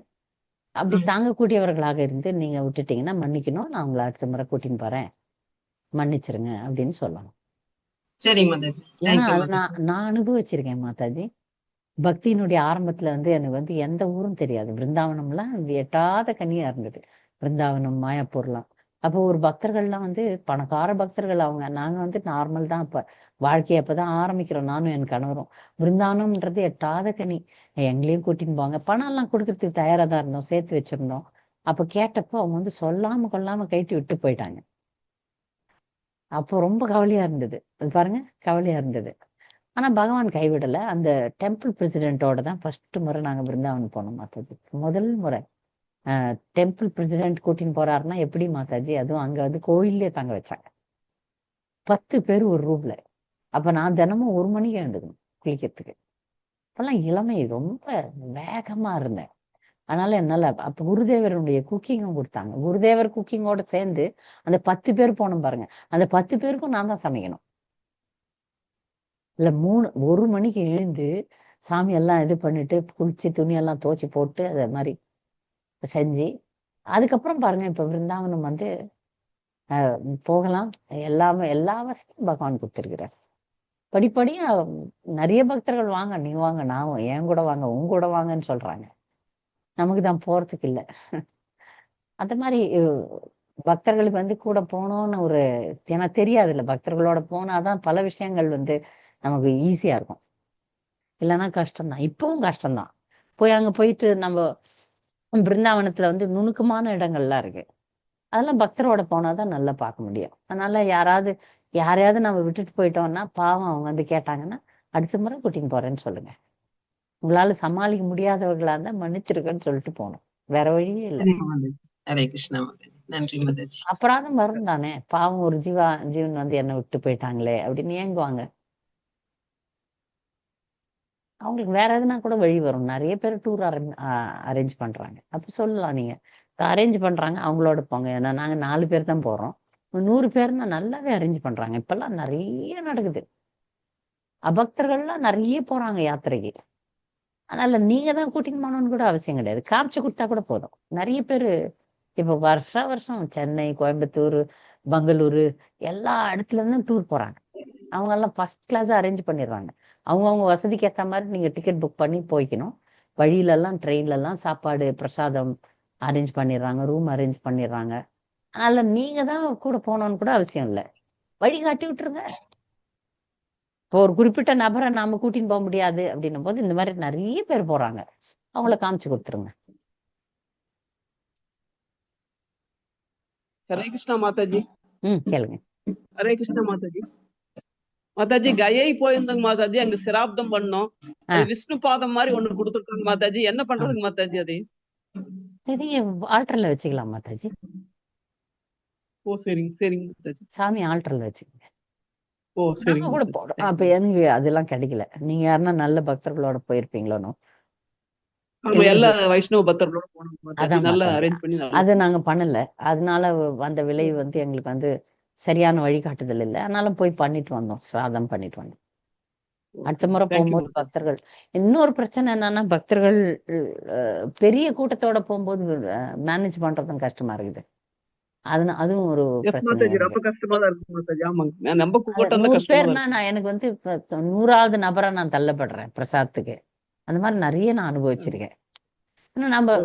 அப்படி தாங்கக்கூடியவர்களாக இருந்து நீங்க விட்டுட்டீங்கன்னா மன்னிக்கணும், நான் உங்களை அடுத்த முறை கூட்டின்னு போறேன், மன்னிச்சிருங்க அப்படின்னு சொல்லணும். ஏன்னா நான் அனுபவிச்சிருக்கேன் மாதாஜி. பக்தியினுடைய ஆரம்பத்துல எனக்கு எந்த ஊரும் தெரியாது. பிருந்தாவனம்லாம் எட்டாத கனியா இருந்தது. பிருந்தாவனம், மாயாப்பூர்லாம். அப்போ ஒரு பக்தர்கள்லாம் பணக்கார பக்தர்கள். நாங்க நார்மல் தான். அப்ப வாழ்க்கையை அப்பதான் ஆரம்பிக்கிறோம், நானும் என் கணவரும். பிருந்தாவனம்ன்றது எட்டாத கனி. எங்களையும் கூட்டின்னு போவாங்க. பணம் எல்லாம் கொடுக்கறதுக்கு தயாரா தான் இருந்தோம், சேர்த்து வச்சிருந்தோம். அப்ப கேட்டப்போ அவங்க சொல்லாம கொள்ளாம கைட்டி விட்டு போயிட்டாங்க. அப்போ ரொம்ப கவலையா இருந்தது. பாருங்க, கவலையா இருந்தது. ஆனா பகவான் கைவிடல. அந்த டெம்பிள் பிரசிடென்ட்டோட தான் ஃபர்ஸ்ட் முறை நாங்க பிருந்தாவனம் போனோம். முதல் முறை டெம்பிள் பிரசிடென்ட் கூட்டின்னு போறாருன்னா எப்படி மாதாஜி? அதுவும் அங்க வந்து கோயிலே தங்க வச்சாங்க. 10 பேர் ஒரு ரூம்ல. அப்ப நான் தினமும் 1 மணிக்கு எழுந்துக்கணும் குளிக்கிறதுக்கு. அப்பெல்லாம் இளமை ரொம்ப வேகமா இருந்தேன். அதனால என்னால அப்ப குருதேவருடைய குக்கிங்கும் கொடுத்தாங்க. குருதேவர் குக்கிங்கோட சேர்ந்து அந்த 10 பேர் போனோம் பாருங்க. அந்த 10 பேருக்கும் நான் தான் சமைக்கணும். இல்ல 1 மணிக்கு எழுந்து சாமி எல்லாம் இது பண்ணிட்டு குளிச்சு துணியெல்லாம் துவைச்சு போட்டு அதை மாதிரி செஞ்சு அதுக்கப்புறம் பாருங்க இப்ப விருந்தாவனம் வந்து போகலாம். எல்லா வசதியும் பகவான் கொடுத்திருக்கிறார். படிப்படியா நிறைய பக்தர்கள் வாங்க, நீ வாங்க, நான் என் கூட வாங்க, உங்க கூட வாங்கன்னு சொல்றாங்க. நமக்கு தான் போறதுக்கு இல்லை. அந்த மாதிரி பக்தர்களுக்கு வந்து கூட போகணும்னு ஒரு எனக்கு தெரியாது இல்லை. பக்தர்களோட போனாதான் பல விஷயங்கள் வந்து நமக்கு ஈஸியா இருக்கும். இல்லைன்னா கஷ்டம்தான். இப்பவும் கஷ்டம்தான். அங்க போயிட்டு நம்ம பிருந்தாவனத்துல வந்து நுணுக்கமான இடங்கள்லாம் இருக்கு. அதெல்லாம் பக்தரோட போனாதான் நல்லா பார்க்க முடியும். அதனால யாரையாவது நம்ம விட்டுட்டு போயிட்டோம்னா பாவம் அவங்க வந்து கேட்டாங்கன்னா அடுத்த முறை கூட்டின்னு போறேன்னு சொல்லுங்க. உங்களால சமாளிக்க முடியாதவர்களா இருந்தா மன்னிச்சிருக்கேன்னு சொல்லிட்டு போகணும். வேற வழியே இல்லை. ஹரே கிருஷ்ணா மாதாஜி. நன்றி மாதாஜி. அபராதம் வரும் தானே. பாவம் ஒரு ஜீவன் வந்து என்னை விட்டு போயிட்டாங்களே அப்படின்னு ஏங்குவாங்க. அவங்களுக்கு வேற எதுனா கூட வழி வரும். நிறைய பேர் டூர் அரேஞ்ச் பண்றாங்க. அப்ப சொல்லலாம் நீங்க அரேஞ்ச் பண்றாங்க அவங்களோட போங்க. ஏன்னா நாங்க 4 பேர் தான் போறோம். 100 பேர்னா நல்லாவே அரேஞ்ச் பண்றாங்க. இப்பெல்லாம் நிறைய நடக்குது. அபக்தர்கள்லாம் நிறைய போறாங்க யாத்திரைக்கு. அதனால நீங்க தான் கூட்டிட்டு போகணும்னு கூட அவசியம் கிடையாது. காமிச்சு கொடுத்தா கூட போதும். நிறைய பேரு இப்ப வருஷம் சென்னை, கோயம்புத்தூர், பெங்களூரு எல்லா இடத்துல இருந்தும் டூர் போறாங்க. அவங்க எல்லாம் ஃபர்ஸ்ட் கிளாஸ் அரேஞ்ச் பண்ணிடுறாங்க. அவங்க வசதிக்கு ஏற்ற மாதிரி நீங்க டிக்கெட் புக் பண்ணி போய்க்கணும். வழியில எல்லாம் ட்ரெயின்ல எல்லாம் சாப்பாடு பிரசாதம் அரேஞ்ச் பண்ணிடுறாங்க, ரூம் அரேஞ்ச் பண்ணிடுறாங்க. அதனால நீங்க தான் கூட போகணும்னு கூட அவசியம் இல்லை. வழி காட்டி விட்டுருங்க. இப்போ ஒரு குறிப்பிட்ட நபரை நாம கூட்டின்னு போக முடியாது அப்படின்னும் போது இந்த மாதிரி நிறைய பேர் போறாங்க. அவங்கள காமிச்சு கொடுத்துருங்க. ஹரே கிருஷ்ணா மாதாஜி. கேளுங்க. ஹரே கிருஷ்ணா மாதாஜி. மாதாஜி கயை போயிருந்தோங்க மாதாஜி. அங்க சிராப்தம் பண்ணோம். அது விஷ்ணு பாதம் மாதிரி ஒண்ணு கொடுத்துருக்காங்க மாதாஜி. என்ன பண்றதுங்க மாதாஜி? அது நீங்க ஆல்டர்ல வச்சுக்கலாம் மாதாஜி. ஓ சரிங்க சரிங்க மாதாஜி. சாமி ஆல்டர்ல வச்சுக்கோங்க. ஓ சரிங்க கூட போடும். அப்ப எனக்கு அதெல்லாம் கிடைக்கல. நீங்க யாருன்னா நல்ல பக்தர்களோட போயிருப்பீங்களோ? எல்லா வைஷ்ணவ பக்தர்களோட போனோம் மாதாஜி. நல்லா அரேஞ்ச் பண்ணி அது நாங்க பண்ணல. அதனால வந்த விளைவு வந்து எங்களுக்கு வந்து சரியான வழிகாட்டுதல் இல்லை. அதனால போய் பண்ணிட்டு வந்தோம். சிராதம் பண்ணிட்டு வந்தோம். அடுத்த முறை போகும்போது பக்தர்கள் இன்னொரு பிரச்சனை என்னன்னா பக்தர்கள் பெரிய கூட்டத்தோட போகும்போது மேனேஜ் பண்றதும் கஷ்டமா இருக்குது. அதுவும் ஒரு பிரச்சனை. 100 பேர்னா நான் எனக்கு வந்து 100வது நபரா நான் தள்ளப்படுறேன் பிரசாதத்துக்கு. அந்த மாதிரி நிறைய நான் அனுபவிச்சிருக்கேன். நம்ம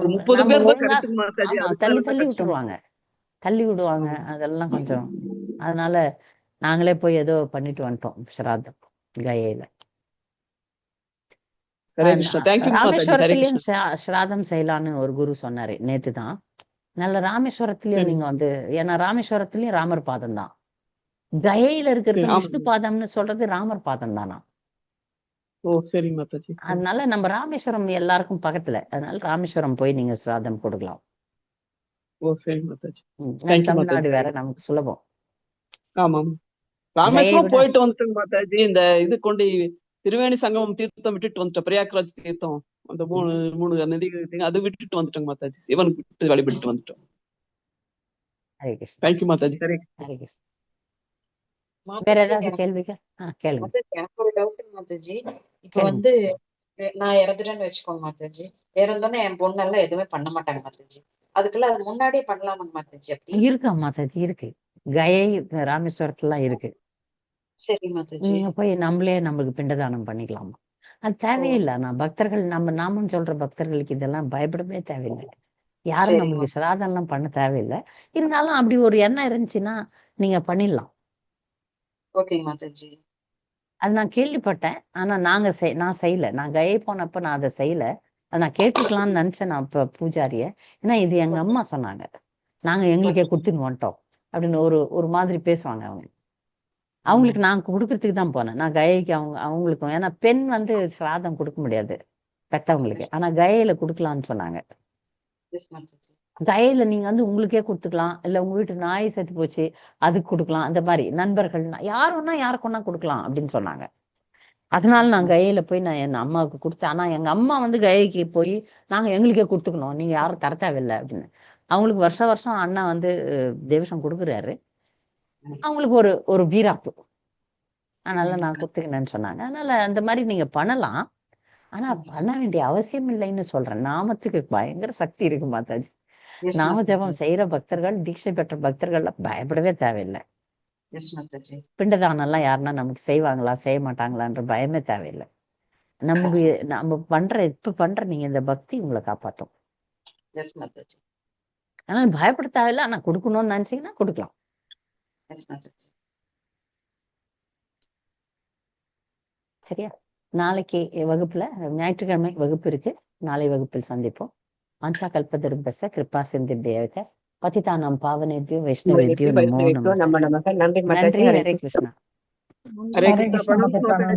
தள்ளி விட்டுருவாங்க. அதெல்லாம் கொஞ்சம் அதனால நாங்களே போய் ஏதோ பண்ணிட்டு வந்துட்டோம் சிராதம் கயையில. ராமேஸ்வரத்திலயும் சிராதம் செய்யலான்னு ஒரு குரு சொன்னாரு நேத்துதான். நல்ல ராமேஸ்வரத்திலயும் நீங்க வந்து ஏன்னா ராமேஸ்வரத்திலயும் ராமர் பாதம் தான். கயையில இருக்கிறது விஷ்ணு பாதம்னு சொல்றது ராமர் பாதம் தானா. அதனால நம்ம ராமேஸ்வரம் எல்லாருக்கும் பக்கத்துல. அதனால ராமேஸ்வரம் போய் நீங்க சிராதம் கொடுக்கலாம். தமிழ்நாடு வேற நமக்கு சுலபம். ஆமாம். ராமேஸ்வரம் போயிட்டு வந்துட்டோம் மாதாஜி. இந்த இது கொண்டு திருவேணி சங்கமம் தீர்த்தம் விட்டுட்டு வந்துட்டோம். பிரயாக்ராஜ் தீர்த்தம் அந்த 3 நதி அது விட்டுட்டு வந்துட்டோம் மாதாஜி. சிவனுக்கு விட்டு வழிபட்டு வந்துட்டோம். ஹரே கிருஷ்ணா. தேங்க்யூ மாதாஜி. ஹரே கிருஷ்ணா. வேற ஏதாவது கேள்விகள்? கேளுங்க. எனக்கு ஒரு டவுட் மாதாஜி. இப்ப வந்து நான் இறந்துட்டேன்னு வச்சுக்கோங்க மாதாஜி. இறந்தோன்னே என் பொண்ணெல்லாம் எதுவுமே பண்ண மாட்டாங்க மாதாஜி. அதுக்குள்ள அது முன்னாடியே பண்ணலாமாங்க மாதாஜி? அப்படி இருக்கா மாதாஜி? இருக்கு. கயை ராமேஸ்வரத்துலாம் இருக்கு. சரி மாதாஜி. நீங்க போய் நம்மளுக்கு பிண்டதானம் பண்ணிக்கலாமா? அது தேவையில்லை. நான் பக்தர்கள் நாமம் சொல்ற பக்தர்களுக்கு இதெல்லாம் பயப்படவே தேவையில்லை. யாரும் நம்மளுக்கு சிராதம் எல்லாம் பண்ண தேவையில்லை. இருந்தாலும் அப்படி ஒரு எண்ணம் இருந்துச்சுன்னா நீங்க பண்ணிடலாம். ஓகே மாதாஜி. அது நான் கேள்விப்பட்டேன். ஆனா நான் செய்யல. நான் கயை போனப்ப நான் அதை செய்யல. அதை நான் கேட்டுக்கலாம்னு நினைச்சேன் நான் பூஜாரிய. ஏன்னா இது எங்க அம்மா சொன்னாங்க. நாங்க எங்களுக்கே கொடுத்துன்னு வந்துட்டோம் அப்படின்னு ஒரு மாதிரி பேசுவாங்க அவங்க. அவங்களுக்கு நான் கொடுக்கறதுக்கு தான் போனேன். நான் கயைக்கு அவங்களுக்கும். ஏன்னா பெண் வந்து சிராதம் கொடுக்க முடியாது பெத்தவங்களுக்கு. ஆனா கயையில கொடுக்கலான்னு சொன்னாங்க. எஸ் மாதாஜி. கையில நீங்க வந்து உங்களுக்கே கொடுத்துக்கலாம், இல்ல உங்க வீட்டு நாய் செத்து போச்சு அதுக்கு கொடுக்கலாம். அந்த மாதிரி நண்பர்கள் யாருன்னா யாருக்குன்னா கொடுக்கலாம் அப்படின்னு சொன்னாங்க. அதனால நான் கையில போய் நான் என் அம்மாவுக்கு கொடுத்தேன். ஆனா எங்க அம்மா வந்து கைக்கு போய் நாங்க எங்களுக்கே கொடுத்துக்கணும், நீங்க யாரும் தர தேவையில்லை அப்படின்னு. அவங்களுக்கு வருஷம் அண்ணா வந்து தேவசம் கொடுக்குறாரு. அவங்களுக்கு ஒரு ஒரு வீராப்பு, அதனால நான் கொடுத்துக்கினேன்னு சொன்னாங்க. அதனால அந்த மாதிரி நீங்க பண்ணலாம். ஆனா பண்ண வேண்டிய அவசியம் இல்லைன்னு சொல்றேன். நாமத்துக்கு பயங்கர சக்தி இருக்கு மாதாஜி. எஸ் நாம மாதாஜி. ஜெபம் செய்யற பக்தர்கள், தீட்சை பெற்ற பக்தர்கள் பயப்படவே தேவையில்லை. எஸ் மாதாஜி. பிண்டதானம் எல்லாம் யாருன்னா நமக்கு செய்வாங்களா செய்ய மாட்டாங்களான்ற பயமே தேவையில்லை. நமக்கு நம்ம இப்ப பண்ற நீங்க இந்த பக்தி உங்களை காப்பாத்தும். எஸ் மாதாஜி. அதனால பயப்பட தேவையில்லை. ஆனா கொடுக்கணும்னு நினைச்சீங்கன்னா கொடுக்கலாம். எஸ் மாதாஜி. சரியா? நாளைக்கு வகுப்புல ஞாயிற்றுக்கிழமை வகுப்பு இருக்கு. நாளை வகுப்பில் சந்திப்போம். வாஞ்சா கல்பதரும்பஸ்ய கிருபா சிந்திப்யேவ பதிதானாம் பாவனேபியோ வைஷ்ணவேபியோ நமோ நமः. நமக. நன்றி மாதாஜி. நன்றி. ஹரே கிருஷ்ணா. ஹரே ஹரே கிருஷ்ணா. கிருஷ்ணா மாதாஜி.